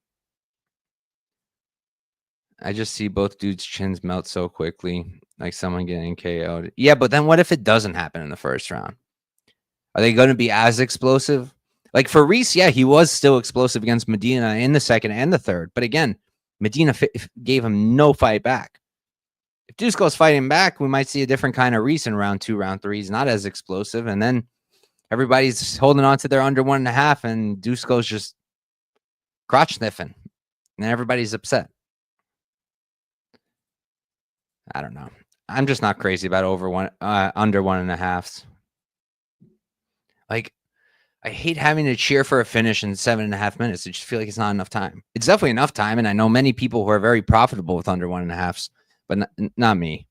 I just see both dudes' chins melt so quickly, like someone getting KO'd. Yeah, but then what if it doesn't happen in the first round? Are they going to be as explosive? Like for Reese, yeah, he was still explosive against Medina in the second and the third. But again, Medina gave him no fight back. If Dusko's fighting back, we might see a different kind of Reese in round 2, round 3. He's not as explosive. And then everybody's holding on to their under 1.5, and Dusko's just crotch sniffing. And everybody's upset. I don't know. I'm just not crazy about under 1.5s. Like, I hate having to cheer for a finish in 7.5 minutes. I just feel like it's not enough time. It's definitely enough time, and I know many people who are very profitable with under 1.5s, but not me.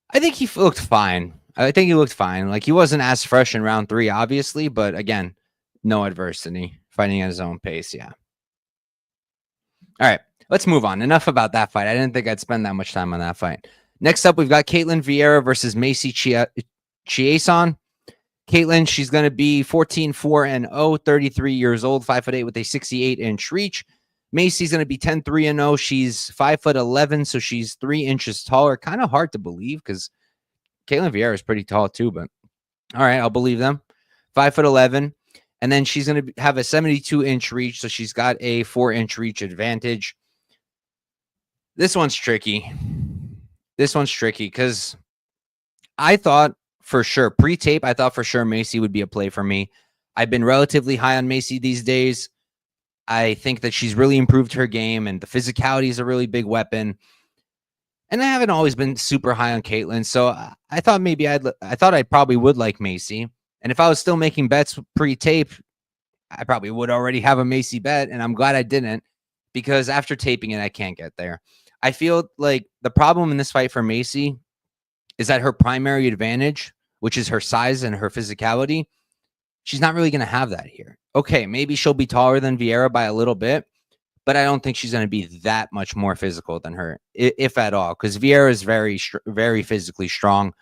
I think he looked fine. Like, he wasn't as fresh in round 3, obviously, but again, no adversity. Fighting at his own pace, yeah. All right, let's move on. Enough about that fight. I didn't think I'd spend that much time on that fight. Next up, we've got Ketlen Vieira versus Macy Chiasson. Ketlen, she's going to be 14-4-0, 33 years old, 5'8" with a 68-inch reach. Macy's going to be 10-3-0. She's 5'11", so she's 3 inches taller. Kind of hard to believe because Ketlen Vieira is pretty tall too, but all right, I'll believe them. 5'11", and then she's going to have a 72-inch reach, so she's got a 4-inch reach advantage. This one's tricky. Because I thought for sure, pre-tape, I thought for sure Macy would be a play for me. I've been relatively high on Macy these days. I think that she's really improved her game, and the physicality is a really big weapon. And I haven't always been super high on Ketlen, so I thought maybe I thought I probably would like Macy. And if I was still making bets pre-tape, I probably would already have a Macy bet, and I'm glad I didn't, because after taping it, I can't get there. I feel like the problem in this fight for Macy is that her primary advantage, which is her size and her physicality, she's not really going to have that here. Okay, maybe she'll be taller than Vieira by a little bit, but I don't think she's going to be that much more physical than her, if at all, because Vieira is very physically strong,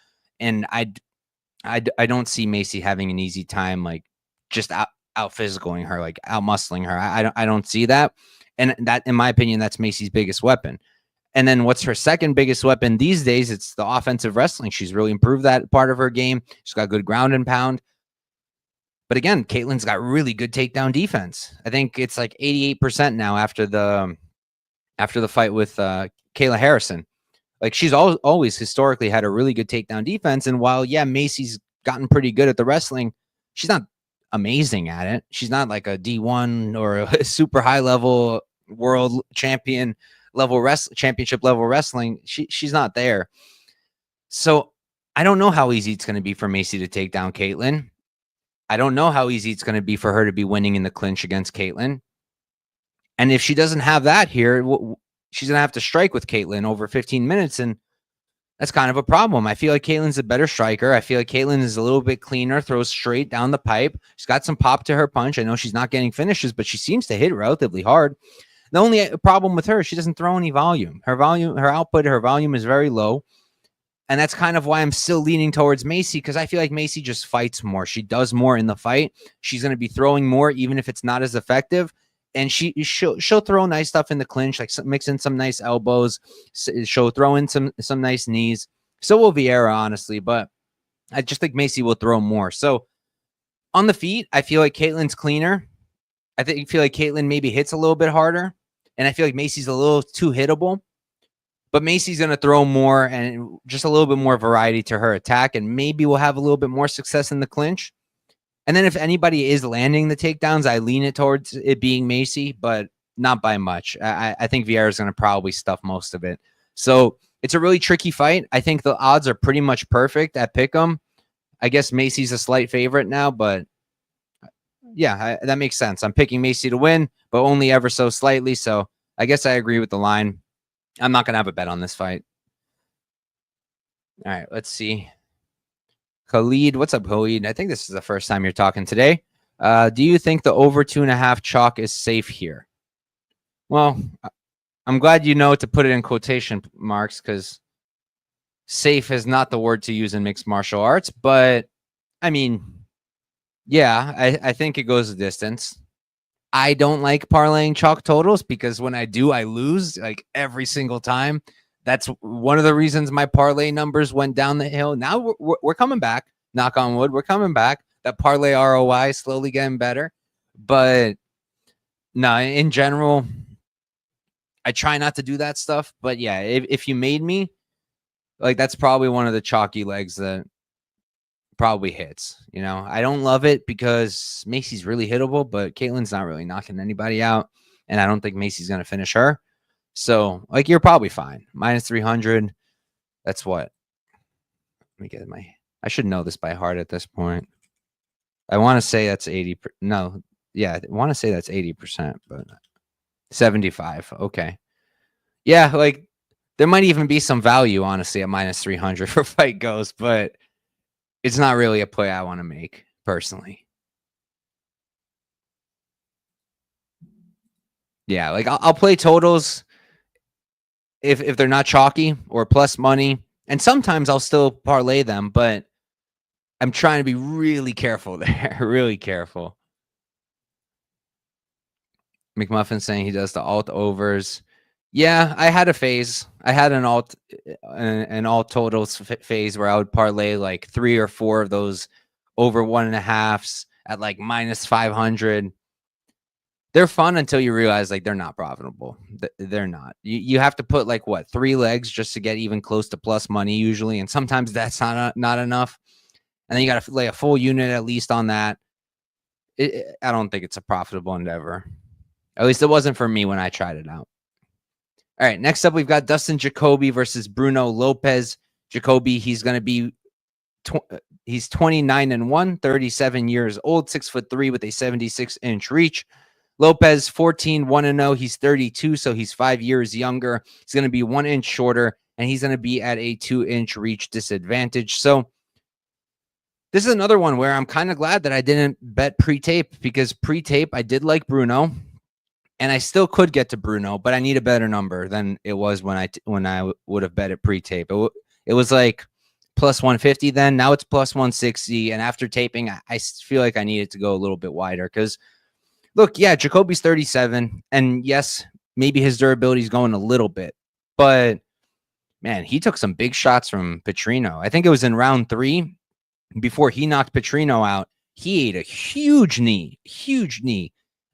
and I don't see Macy having an easy time, like just out physicaling her, like out muscling her. I don't see that, and that, in my opinion, that's Macy's biggest weapon. And then what's her second biggest weapon these days? It's the offensive wrestling. She's really improved that part of her game. She's got good ground and pound. But again, Ketlen's got really good takedown defense. I think it's like 88% now after the fight with Kayla Harrison. Like, she's always historically had a really good takedown defense. And while, yeah, Macy's gotten pretty good at the wrestling, she's not amazing at it. She's not like a D1 or a super high level world champion level championship level wrestling. She's not there. So I don't know how easy it's going to be for Macy to take down Ketlen. I don't know how easy it's going to be for her to be winning in the clinch against Ketlen. And if she doesn't have that here, she's going to have to strike with Ketlen over 15 minutes. And that's kind of a problem. I feel like Ketlen's a better striker. I feel like Ketlen is a little bit cleaner, throws straight down the pipe. She's got some pop to her punch. I know she's not getting finishes, but she seems to hit relatively hard. The only problem with her, she doesn't throw any volume. Her volume is very low. And that's kind of why I'm still leaning towards Macy, because I feel like Macy just fights more. She does more in the fight. She's going to be throwing more, even if it's not as effective. And she'll throw nice stuff in the clinch, like mix in some nice elbows. She'll throw in some nice knees. So will Vieira, honestly, but I just think Macy will throw more. So on the feet, I feel like Ketlen's cleaner. I feel like Ketlen maybe hits a little bit harder, and I feel like Macy's a little too hittable. But Macy's going to throw more and just a little bit more variety to her attack, and maybe we'll have a little bit more success in the clinch. And then if anybody is landing the takedowns, I lean it towards it being Macy, but not by much. I think Vieira is going to probably stuff most of it. So it's a really tricky fight. I think the odds are pretty much perfect at Pick'em. I guess Macy's a slight favorite now, but yeah, that makes sense. I'm picking Macy to win, but only ever so slightly. So I guess I agree with the line. I'm not going to have a bet on this fight. All right, let's see. Khalid, what's up, Khalid? I think this is the first time you're talking today. Do you think the over 2.5 chalk is safe here? Well, I'm glad you know to put it in quotation marks, because safe is not the word to use in mixed martial arts. But, I mean, yeah, I think it goes the distance. I don't like parlaying chalk totals because when I do, I lose like every single time. That's one of the reasons my parlay numbers went down the hill. Now we're coming back. Knock on wood, we're coming back. That parlay ROI is slowly getting better. But no, in general, I try not to do that stuff. But yeah, if you made me, like, that's probably one of the chalky legs that probably hits. You know, I don't love it because Macy's really hittable, but Ketlen's not really knocking anybody out. And I don't think Macy's going to finish her. So, like, you're probably fine. Minus 300. That's what? Let me get I should know this by heart at this point. I want to say that's 80. No, yeah, I want to say that's 80%, but 75. Okay. Yeah, like, there might even be some value, honestly, at minus 300 for fight goes, but it's not really a play I want to make personally. Yeah, like, I'll play totals if they're not chalky or plus money, and sometimes I'll still parlay them, but I'm trying to be really careful there, really careful. McMuffin saying he does the alt overs. Yeah, I had a phase. I had an alt totals phase where I would parlay like 3 or 4 of those over 1.5s at like minus 500. They're fun until you realize like they're not profitable. They're not. You have to put like what, 3 legs just to get even close to plus money usually, and sometimes that's not enough. And then you got to lay a full unit at least on that. I don't think it's a profitable endeavor. At least it wasn't for me when I tried it out. All right, next up we've got Dustin Jacoby versus Bruno Lopes. Jacoby, he's going to be he's 29-1, 37 years old, 6'3" with a 76-inch reach. Lopes 14-1-0. He's 32, so he's 5 years younger. He's going to be 1 inch shorter, and he's going to be at a 2-inch reach disadvantage. So this is another one where I'm kind of glad that I didn't bet pre-tape, because pre-tape I did like Bruno, and I still could get to Bruno, but I need a better number than it was when I would have bet it pre-tape. It was like plus 150 then. Now it's plus 160, and after taping, I feel like I needed to go a little bit wider because, look, yeah, Jacoby's 37, and yes, maybe his durability is going a little bit, but man, he took some big shots from Petrino. I think it was in round 3 before he knocked Petrino out. He ate a huge knee.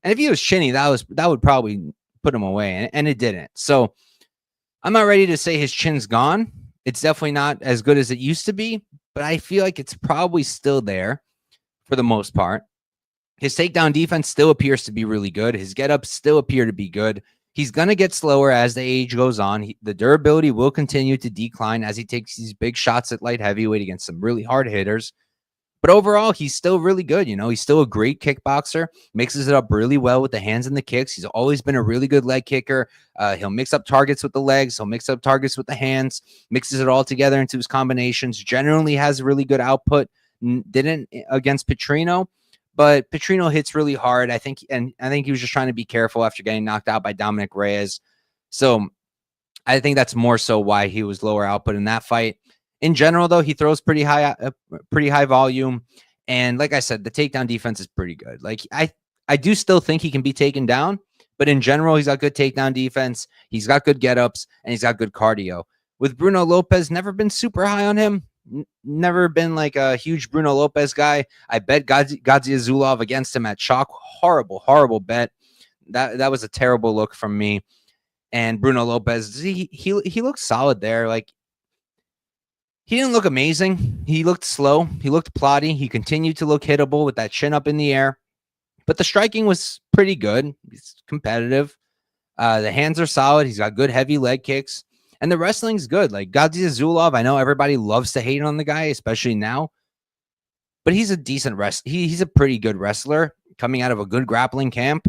And if he was chinny, that would probably put him away, and it didn't. So I'm not ready to say his chin's gone. It's definitely not as good as it used to be, but I feel like it's probably still there for the most part. His takedown defense still appears to be really good. His get-ups still appear to be good. He's going to get slower as the age goes on. The durability will continue to decline as he takes these big shots at light heavyweight against some really hard hitters. But overall, he's still really good. You know, he's still a great kickboxer, mixes it up really well with the hands and the kicks. He's always been a really good leg kicker. He'll mix up targets with the legs. He'll mix up targets with the hands, mixes it all together into his combinations. Generally has really good output. Didn't against Petrino, but Petrino hits really hard. I think he was just trying to be careful after getting knocked out by Dominic Reyes. So I think that's more so why he was lower output in that fight. In general, though, he throws pretty high volume, and like I said, the takedown defense is pretty good. Like I do still think he can be taken down, But in general, he's got good takedown defense. He's got good get-ups, and he's got good cardio. With Bruno Lopez, never been super high on him. Never been like a huge Bruno Lopez guy. I bet Gadzia Zulov against him at chalk. Horrible bet. That was a terrible look from me. And Bruno Lopez, he looked solid there. Like, he didn't look amazing. He looked slow. He looked plotty. He continued to look hittable with that chin up in the air. But the striking was pretty good. He's competitive. The hands are solid. He's got good heavy leg kicks. And the wrestling's good. Like Gadzia Zulov, I know everybody loves to hate on the guy, especially now. But he's a decent wrestler. He's a pretty good wrestler coming out of a good grappling camp.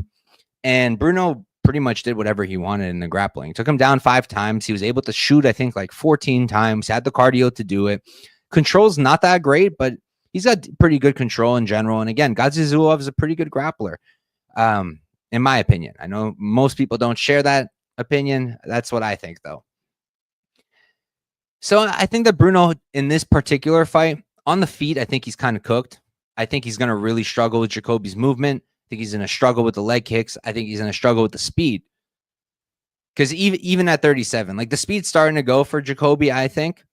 And Bruno pretty much did whatever he wanted in the grappling. Took him down 5 times. He was able to shoot, I think, like 14 times. Had the cardio to do it. Control's not that great, but he's got pretty good control in general. And again, Gadzia Zulov is a pretty good grappler, in my opinion. I know most people don't share that opinion. That's what I think, though. So I think that Bruno, in this particular fight, on the feet, I think he's kind of cooked. I think he's going to really struggle with Jacoby's movement. I think he's going to struggle with the leg kicks. I think he's going to struggle with the speed. Because even at 37, like the speed's starting to go for Jacoby, I think.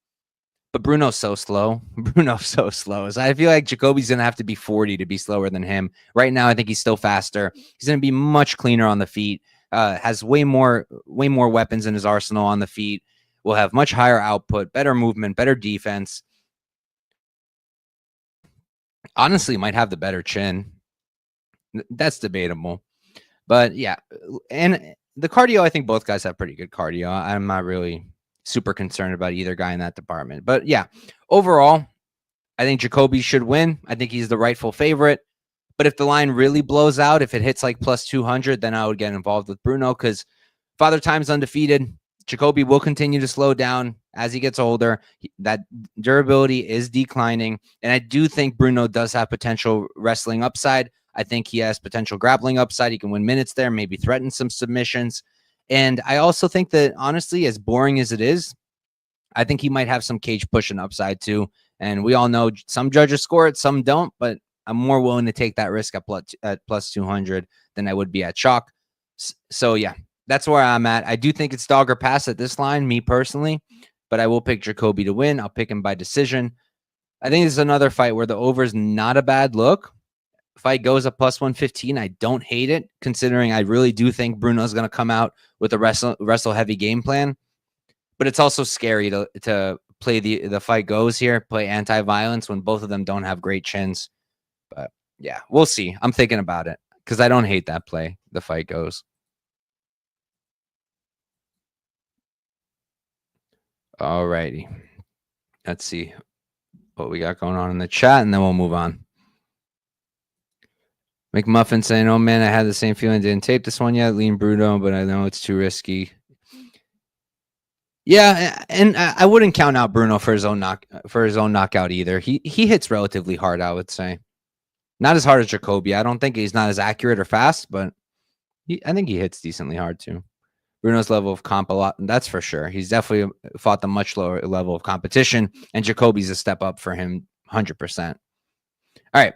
But Bruno's so slow. So I feel like Jacoby's going to have to be 40 to be slower than him. Right now, I think he's still faster. He's going to be much cleaner on the feet. Has way more weapons in his arsenal on the feet. Will have much higher output, better movement, better defense. Honestly, might have the better chin. That's debatable. But yeah, and the cardio, I think both guys have pretty good cardio. I'm not really super concerned about either guy in that department. But yeah, overall, I think Jacoby should win. I think he's the rightful favorite. But if the line really blows out, if it hits like plus 200, then I would get involved with Bruno because Father Time's undefeated. Jacoby will continue to slow down as he gets older. That durability is declining. And I do think Bruno does have potential wrestling upside. I think he has potential grappling upside. He can win minutes there, maybe threaten some submissions. And I also think that, honestly, as boring as it is, I think he might have some cage pushing upside too. And we all know some judges score it, some don't. But I'm more willing to take that risk at plus 200 than I would be at chalk. So, yeah. That's where I'm at. I do think it's dog or pass at this line, me personally, but I will pick Jacoby to win. I'll pick him by decision. I think this is another fight where the over is not a bad look. Fight goes at plus 115. I don't hate it, considering I really do think Bruno's going to come out with a wrestle heavy game plan. But it's also scary to play the fight goes here, play anti-violence when both of them don't have great chins. But yeah, we'll see. I'm thinking about it because I don't hate that play. The fight goes. All righty. Let's see what we got going on in the chat, and then we'll move on. McMuffin saying, oh, man, I had the same feeling. Didn't tape this one yet. Lean Bruno, but I know it's too risky. Yeah, and I wouldn't count out Bruno for his own knockout either. He hits relatively hard, I would say. Not as hard as Jacoby. I don't think he's not as accurate or fast, but I think he hits decently hard too. Bruno's level of comp a lot, that's for sure. He's definitely fought the much lower level of competition, and Jacoby's a step up for him, 100%. All right,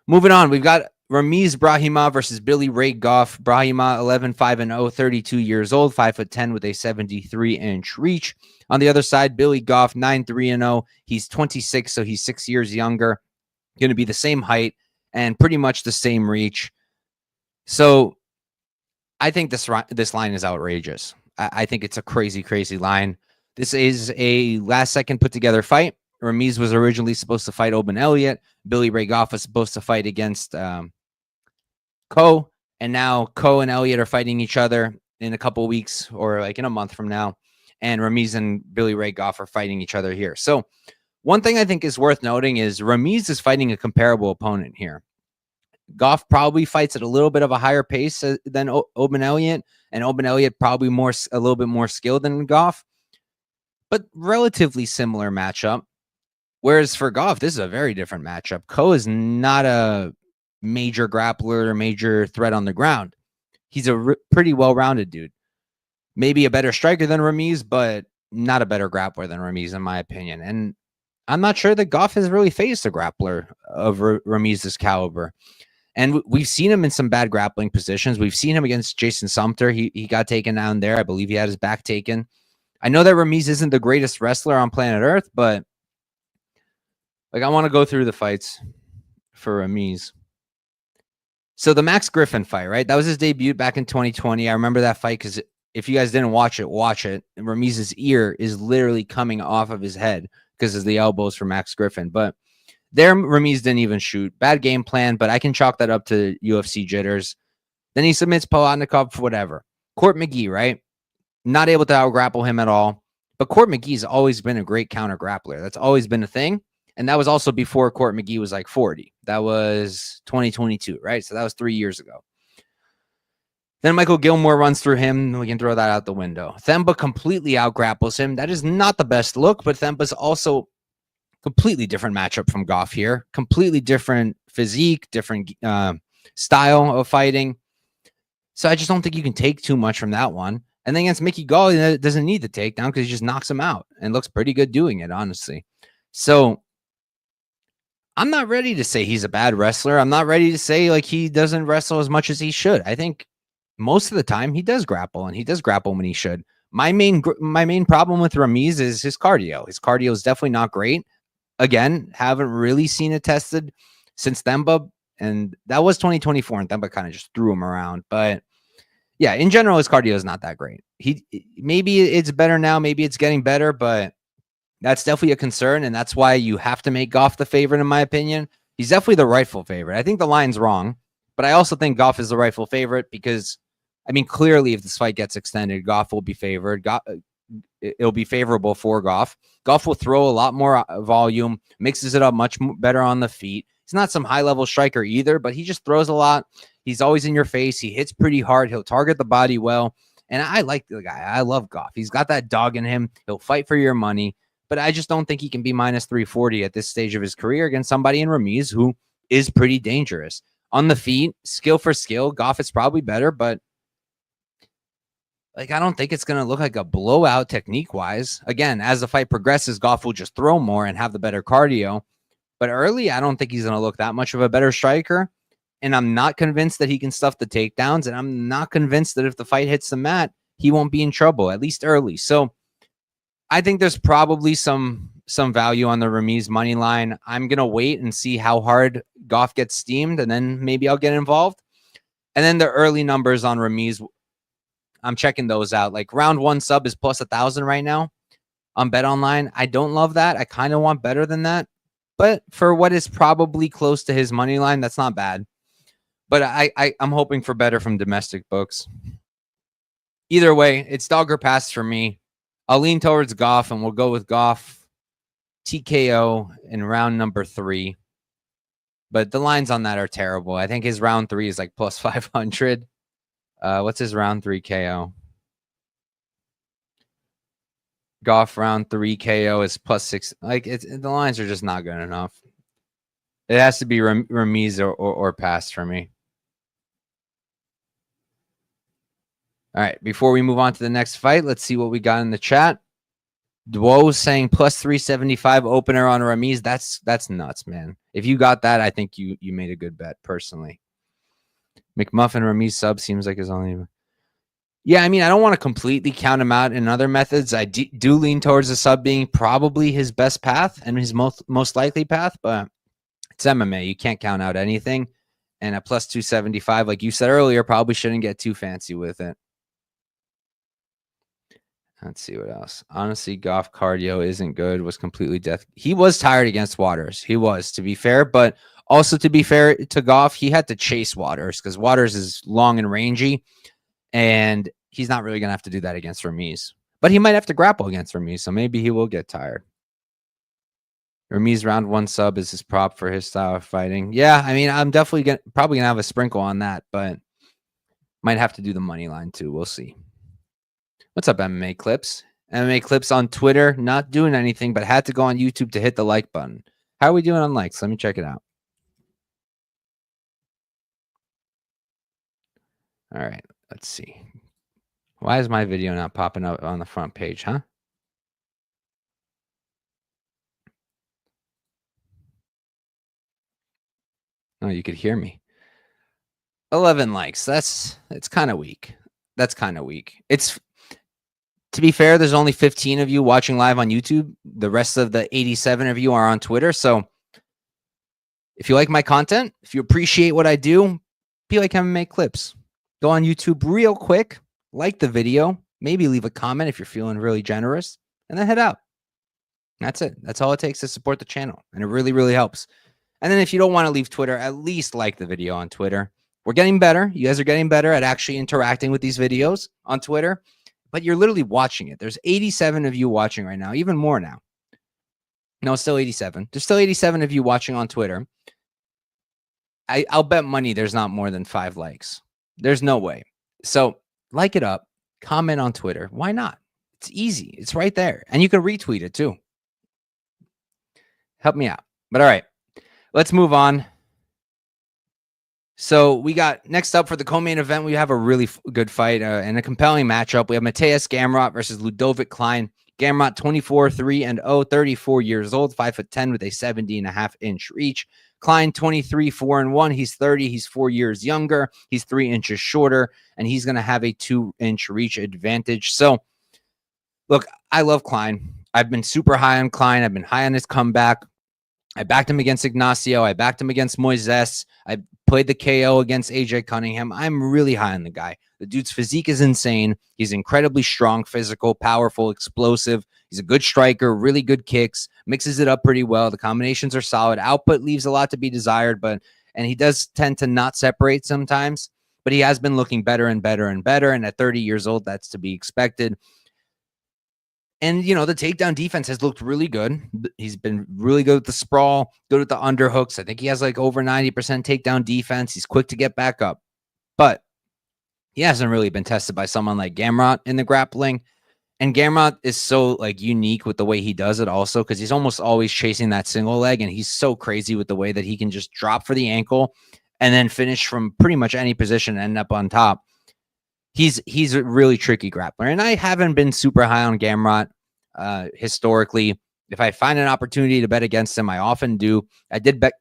moving on. We've got Ramiz Brahima versus Billy Ray Goff. Brahima, 11-5-0, 32 years old, 5'10" with a 73-inch reach. On the other side, Billy Goff, 9-3-0. He's 26, so he's 6 years younger. Going to be the same height and pretty much the same reach. So I think this line is outrageous. I think it's a crazy, crazy line. This is a last-second put-together fight. Ramiz was originally supposed to fight Oban Elliott. Billy Ray Goff was supposed to fight against Ko, and now Ko and Elliott are fighting each other in a couple weeks or like in a month from now. And Ramiz and Billy Ray Goff are fighting each other here. So one thing I think is worth noting is Ramiz is fighting a comparable opponent here. Goff probably fights at a little bit of a higher pace than Oban Elliott, and Oban Elliott probably a little bit more skilled than Goff, but relatively similar matchup. Whereas for Goff, this is a very different matchup. Ko is not a major grappler or major threat on the ground. He's a pretty well-rounded dude. Maybe a better striker than Ramiz, but not a better grappler than Ramiz, in my opinion. And I'm not sure that Goff has really faced a grappler of Ramiz's caliber. And we've seen him in some bad grappling positions. We've seen him against Jason Sumter. He got taken down there. I believe he had his back taken. I know that Ramirez isn't the greatest wrestler on planet Earth, but like I want to go through the fights for Ramirez. So the Max Griffin fight, right? That was his debut back in 2020. I remember that fight because if you guys didn't watch it, watch it. Ramirez's ear is literally coming off of his head because of the elbows for Max Griffin. But there, Ramirez didn't even shoot. Bad game plan, but I can chalk that up to UFC jitters. Then he submits Palatnikov for whatever. Court McGee, right? Not able to out-grapple him at all. But Court McGee's always been a great counter-grappler. That's always been a thing. And that was also before Court McGee was like 40. That was 2022, right? So that was 3 years ago. Then Michael Gilmore runs through him. We can throw that out the window. Themba completely out-grapples him. That is not the best look, but Themba's also completely different matchup from Goff here. Completely different physique, different style of fighting. So I just don't think you can take too much from that one. And then against Mickey Gall, he doesn't need the takedown because he just knocks him out and looks pretty good doing it, honestly. So I'm not ready to say he's a bad wrestler. I'm not ready to say like he doesn't wrestle as much as he should. I think most of the time he does grapple, and he does grapple when he should. My main problem with Ramirez is his cardio. His cardio is definitely not great. Again, haven't really seen it tested since Themba, and that was 2024, and Themba kind of just threw him around. But yeah, in general, his cardio is not that great. Maybe it's better now, maybe it's getting better, but that's definitely a concern, and that's why you have to make Goff the favorite, in my opinion. He's definitely the rightful favorite. I think the line's wrong, but I also think Goff is the rightful favorite because, I mean, clearly if this fight gets extended, Goff will be favored. It'll be favorable for Goff. Goff will throw a lot more volume, mixes it up much better on the feet. He's not some high-level striker either, but he just throws a lot. He's always in your face. He hits pretty hard. He'll target the body well. And I like the guy. I love Goff. He's got that dog in him. He'll fight for your money. But I just don't think he can be minus 340 at this stage of his career against somebody in Ramirez who is pretty dangerous. On the feet, skill for skill, Goff is probably better, but like I don't think it's going to look like a blowout technique-wise. Again, as the fight progresses, Goff will just throw more and have the better cardio. But early, I don't think he's going to look that much of a better striker. And I'm not convinced that he can stuff the takedowns. And I'm not convinced that if the fight hits the mat, he won't be in trouble, at least early. So I think there's probably some value on the Ramirez money line. I'm going to wait and see how hard Goff gets steamed, and then maybe I'll get involved. And then the early numbers on Ramirez, I'm checking those out. Like round one sub is plus 1,000 right now on BetOnline. I don't love that. I kind of want better than that. But for what is probably close to his money line, that's not bad. But I'm hoping for better from domestic books. Either way, it's dog or pass for me. I'll lean towards Goff, and we'll go with Goff TKO in round number 3. But the lines on that are terrible. I think his round 3 is like plus 500. What's his round 3 KO? Goff round 3 KO is plus 6. Like the lines are just not good enough. It has to be Ramirez or pass for me. All right, before we move on to the next fight, let's see what we got in the chat. Duo saying plus 375 opener on Ramirez. That's nuts, man. If you got that, I think you made a good bet, personally. McMuffin Ramirez sub seems like his only. Yeah, I mean, I don't want to completely count him out in other methods. I do lean towards the sub being probably his best path and his most likely path, but it's MMA. You can't count out anything. And a plus 275, like you said earlier, probably shouldn't get too fancy with it. Let's see what else. Honestly, Goff cardio isn't good. Was completely death. He was tired against Waters. He was, to be fair. But also, to be fair to Goff, he had to chase Waters because Waters is long and rangy. And he's not really going to have to do that against Ramirez. But he might have to grapple against Ramirez. So maybe he will get tired. Ramirez round 1 sub is his prop for his style of fighting. Yeah, I mean, I'm definitely probably going to have a sprinkle on that. But might have to do the money line too. We'll see. What's up, MMA Clips? MMA Clips on Twitter, not doing anything, but had to go on YouTube to hit the like button. How are we doing on likes? Let me check it out. All right, let's see. Why is my video not popping up on the front page, huh? Oh, you could hear me. 11 likes. It's kind of weak. That's kind of weak. It's to be fair, there's only 15 of you watching live on YouTube. The rest of the 87 of you are on Twitter. So if you like my content, if you appreciate what I do, be like MMA clips. Go on YouTube real quick, like the video, maybe leave a comment if you're feeling really generous, and then head out. That's it. That's all it takes to support the channel. And it really, really helps. And then if you don't want to leave Twitter, at least like the video on Twitter. We're getting better. You guys are getting better at actually interacting with these videos on Twitter, but you're literally watching it. There's 87 of you watching right now, even more now. No, it's still 87. There's still 87 of you watching on Twitter. I'll bet money there's not more than 5 likes. There's no way. So like it up, comment on Twitter. Why not? It's easy. It's right there. And you can retweet it too. Help me out. But all right, let's move on. So we got next up for the co-main event, we have a really good fight and a compelling matchup. We have Mateusz Gamrot versus Ludovic Klein. Gamrot 24-3-0, 34 years old, 5'10" with a 70.5-inch reach. Klein 23-4-1. He's 30. He's 4 years younger. He's 3 inches shorter, and he's going to have a 2-inch reach advantage. So, look, I love Klein. I've been super high on Klein. I've been high on his comeback. I backed him against Ignacio. I backed him against Moises. I played the KO against AJ Cunningham. I'm really high on the guy. The dude's physique is insane. He's incredibly strong, physical, powerful, explosive. He's a good striker, really good kicks, mixes it up pretty well. The combinations are solid. Output leaves a lot to be desired, and he does tend to not separate sometimes, but he has been looking better and better and better. And at 30 years old, that's to be expected. And, you know, the takedown defense has looked really good. He's been really good with the sprawl, good with the underhooks. I think he has like over 90% takedown defense. He's quick to get back up. But he hasn't really been tested by someone like Gamrot in the grappling. And Gamrot is so like unique with the way he does it also, because he's almost always chasing that single leg. And he's so crazy with the way that he can just drop for the ankle and then finish from pretty much any position and end up on top. He's a really tricky grappler, and I haven't been super high on Gamrot historically. If I find an opportunity to bet against him, I often do. I did bet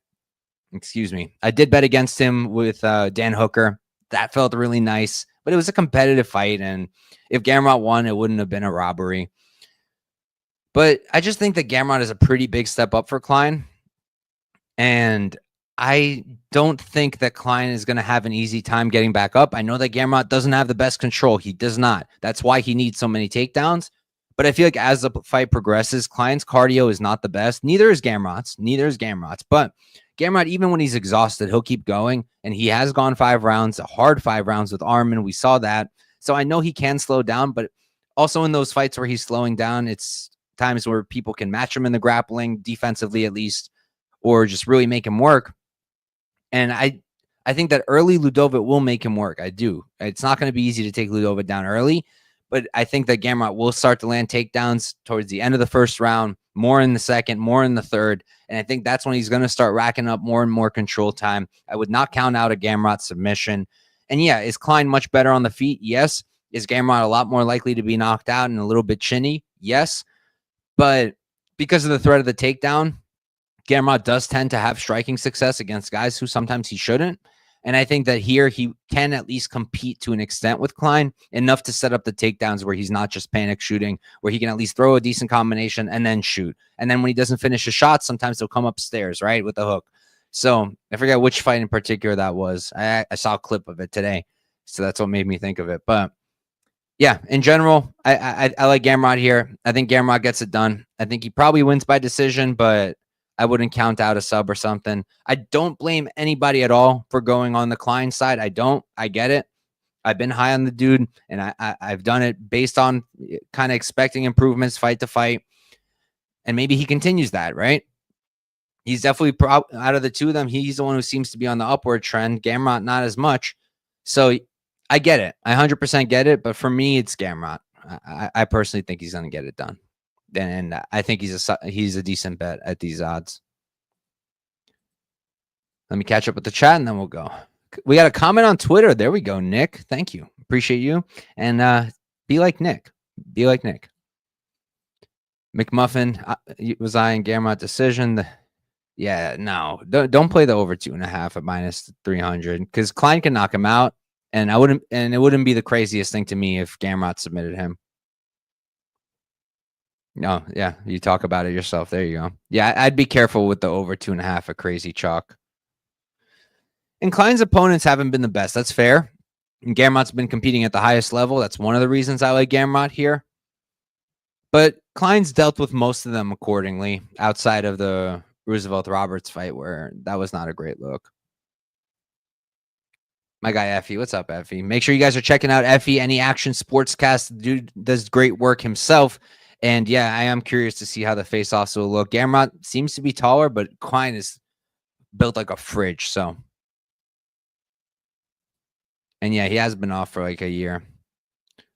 against him with Dan Hooker. That felt really nice, but it was a competitive fight, and if Gamrot won, it wouldn't have been a robbery. But I just think that Gamrot is a pretty big step up for Klein, and I don't think that Klein is going to have an easy time getting back up. I know that Gamrot doesn't have the best control. He does not. That's why he needs so many takedowns. But I feel like as the fight progresses, Klein's cardio is not the best. Neither is Gamrot's. But Gamrot, even when he's exhausted, he'll keep going. And he has gone 5 rounds, a hard 5 rounds with Armin. We saw that. So I know he can slow down. But also in those fights where he's slowing down, it's times where people can match him in the grappling, defensively at least, or just really make him work. And I think that early Ludovic will make him work. I do. It's not going to be easy to take Ludovic down early, but I think that Gamrot will start to land takedowns towards the end of the first round, more in the second, more in the third. And I think that's when he's going to start racking up more and more control time. I would not count out a Gamrot submission. And yeah, is Klein much better on the feet? Yes. Is Gamrot a lot more likely to be knocked out and a little bit chinny? Yes. But because of the threat of the takedown, Gamrot does tend to have striking success against guys who sometimes he shouldn't. And I think that here he can at least compete to an extent with Klein, enough to set up the takedowns where he's not just panic shooting, where he can at least throw a decent combination and then shoot. And then when he doesn't finish a shot, sometimes he'll come upstairs, right, with the hook. So I forget which fight in particular that was. I saw a clip of it today, so that's what made me think of it. But yeah, in general, I like Gamrot here. I think Gamrot gets it done. I think he probably wins by decision, but I wouldn't count out a sub or something. I don't blame anybody at all for going on the Klein side. I don't. I get it. I've been high on the dude, and I've done it based on kind of expecting improvements fight to fight. And maybe he continues that, right? He's definitely, out of the two of them, he's the one who seems to be on the upward trend. Gamrot, not as much. So I get it. I 100% get it. But for me, it's Gamrot. I personally think he's going to get it done. And I think he's a decent bet at these odds. Let me catch up with the chat and then we'll go. We got a comment on Twitter. There we go, Nick. Thank you. Appreciate you. And be like Nick. Be like Nick. McMuffin was eyeing Gamrot decision. Yeah, no, don't play the over 2.5 at minus 300 because Klein can knock him out, and it wouldn't be the craziest thing to me if Gamrot submitted him. No, yeah, you talk about it yourself. There you go. Yeah, I'd be careful with the over 2.5, a crazy chalk. And Klein's opponents haven't been the best. That's fair. And Gamrot's been competing at the highest level. That's one of the reasons I like Gamrot here. But Klein's dealt with most of them accordingly, outside of the Roosevelt Roberts fight, where that was not a great look. My guy Effie, what's up, Effie? Make sure you guys are checking out Effie, Any Action Sportscast. The dude does great work himself. And yeah, I am curious to see how the face-offs will look. Gamrot seems to be taller, but Klein is built like a fridge. So, and yeah, he has been off for like a year.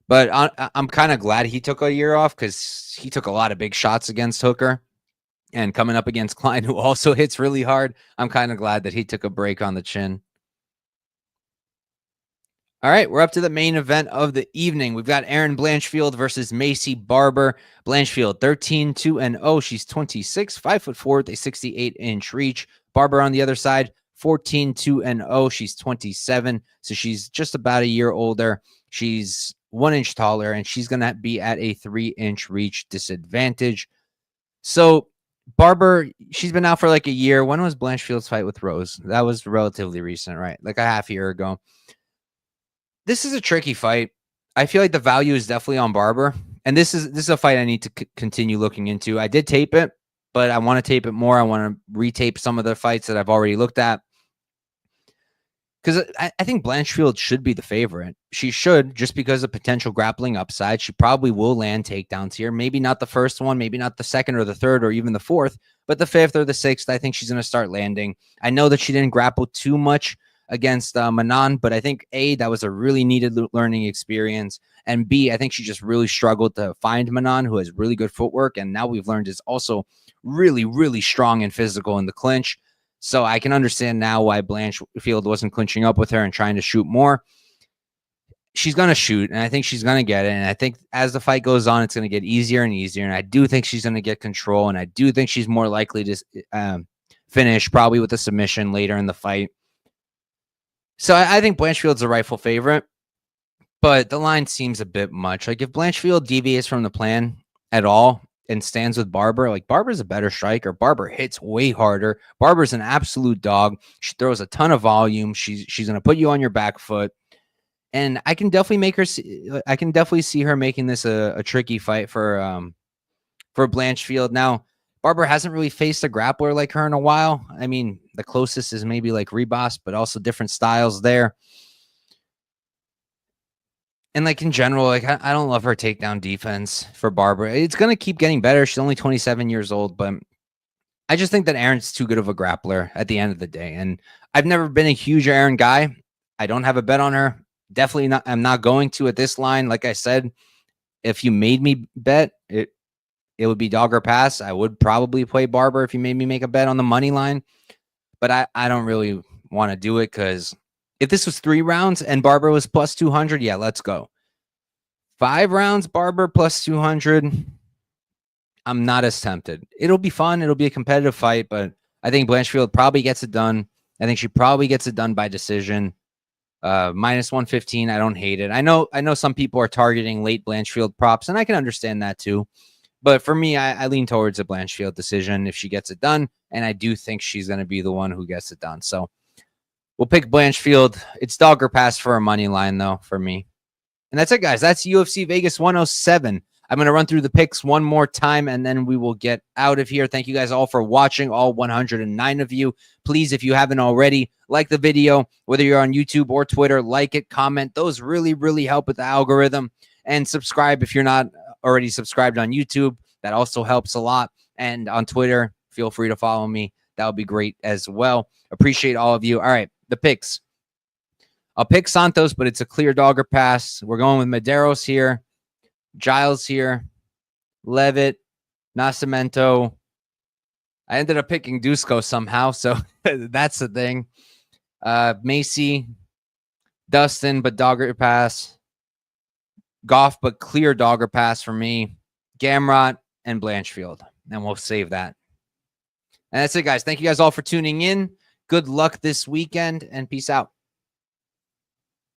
But I'm kind of glad he took a year off because he took a lot of big shots against Hooker. And coming up against Klein, who also hits really hard, I'm kind of glad that he took a break on the chin. All right, we're up to the main event of the evening. We've got Erin Blanchfield versus Maycee Barber. Blanchfield, 13-2-0. She's 26, 5'4", with a 68-inch reach. Barber on the other side, 14-2-0. She's 27, so she's just about a year older. She's 1 inch taller, and she's going to be at a 3-inch reach disadvantage. So Barber, she's been out for like a year. When was Blanchfield's fight with Rose? That was relatively recent, right? Like a half year ago. This is a tricky fight. I feel like the value is definitely on Barber. And this is a fight I need to continue looking into. I did tape it, but I want to tape it more. I want to retape some of the fights that I've already looked at. Because I think Blanchfield should be the favorite. She should, just because of potential grappling upside. She probably will land takedowns here. Maybe not the first one, maybe not the second or the third or even the fourth, but the fifth or the sixth, I think she's going to start landing. I know that she didn't grapple too much against Manon, but I think A, that was a really needed learning experience. And B, I think she just really struggled to find Manon, who has really good footwork. And now we've learned is also really, really strong and physical in the clinch. So I can understand now why Blanchfield wasn't clinching up with her and trying to shoot more. She's going to shoot, and I think she's going to get it. And I think as the fight goes on, it's going to get easier and easier. And I do think she's going to get control, and I do think she's more likely to finish probably with a submission later in the fight. So I think Blanchfield's a rightful favorite, but the line seems a bit much. Like if Blanchfield deviates from the plan at all and stands with Barber, like Barber's a better striker. Barber hits way harder. Barber's an absolute dog. She throws a ton of volume. She's going to put you on your back foot. And I can definitely see her making this a tricky fight for Blanchfield. Now, Barber hasn't really faced a grappler like her in a while. I mean, the closest is maybe like Rebos, but also different styles there. And like in general, like I don't love her takedown defense for Barber. It's going to keep getting better. She's only 27 years old, but I just think that Erin's too good of a grappler at the end of the day. And I've never been a huge Erin guy. I don't have a bet on her. Definitely not. I'm not going to at this line. Like I said, if you made me bet, it would be dog or pass. I would probably play Barber if you made me make a bet on the money line. But I don't really want to do it because if this was 3 rounds and Barber was plus 200, yeah, let's go. 5 rounds, Barber plus 200. I'm not as tempted. It'll be fun. It'll be a competitive fight, but I think Blanchfield probably gets it done. I think she probably gets it done by decision. Minus 115. I don't hate it. I know some people are targeting late Blanchfield props, and I can understand that too. But for me, I lean towards a Blanchfield decision if she gets it done, and I do think she's going to be the one who gets it done. So we'll pick Blanchfield. It's dog or pass for a money line, though, for me. And that's it, guys. That's UFC Vegas 107. I'm going to run through the picks one more time, and then we will get out of here. Thank you guys all for watching, all 109 of you. Please, if you haven't already, like the video, whether you're on YouTube or Twitter, like it, comment. Those really, really help with the algorithm. And subscribe if you're not already subscribed on YouTube. That also helps a lot. And on Twitter, feel free to follow me. That would be great as well. Appreciate all of you. All right, the picks. I'll pick Santos, but it's a clear dog or pass. We're going with Mederos here, Giles here, Leavitt, Nascimento. I ended up picking Dusko somehow, so that's the thing. Macy, Dustin, but dog or pass. Goff, but clear dog or pass for me. Gamrot and Blanchfield. And we'll save that. And that's it, guys. Thank you guys all for tuning in. Good luck this weekend, and peace out.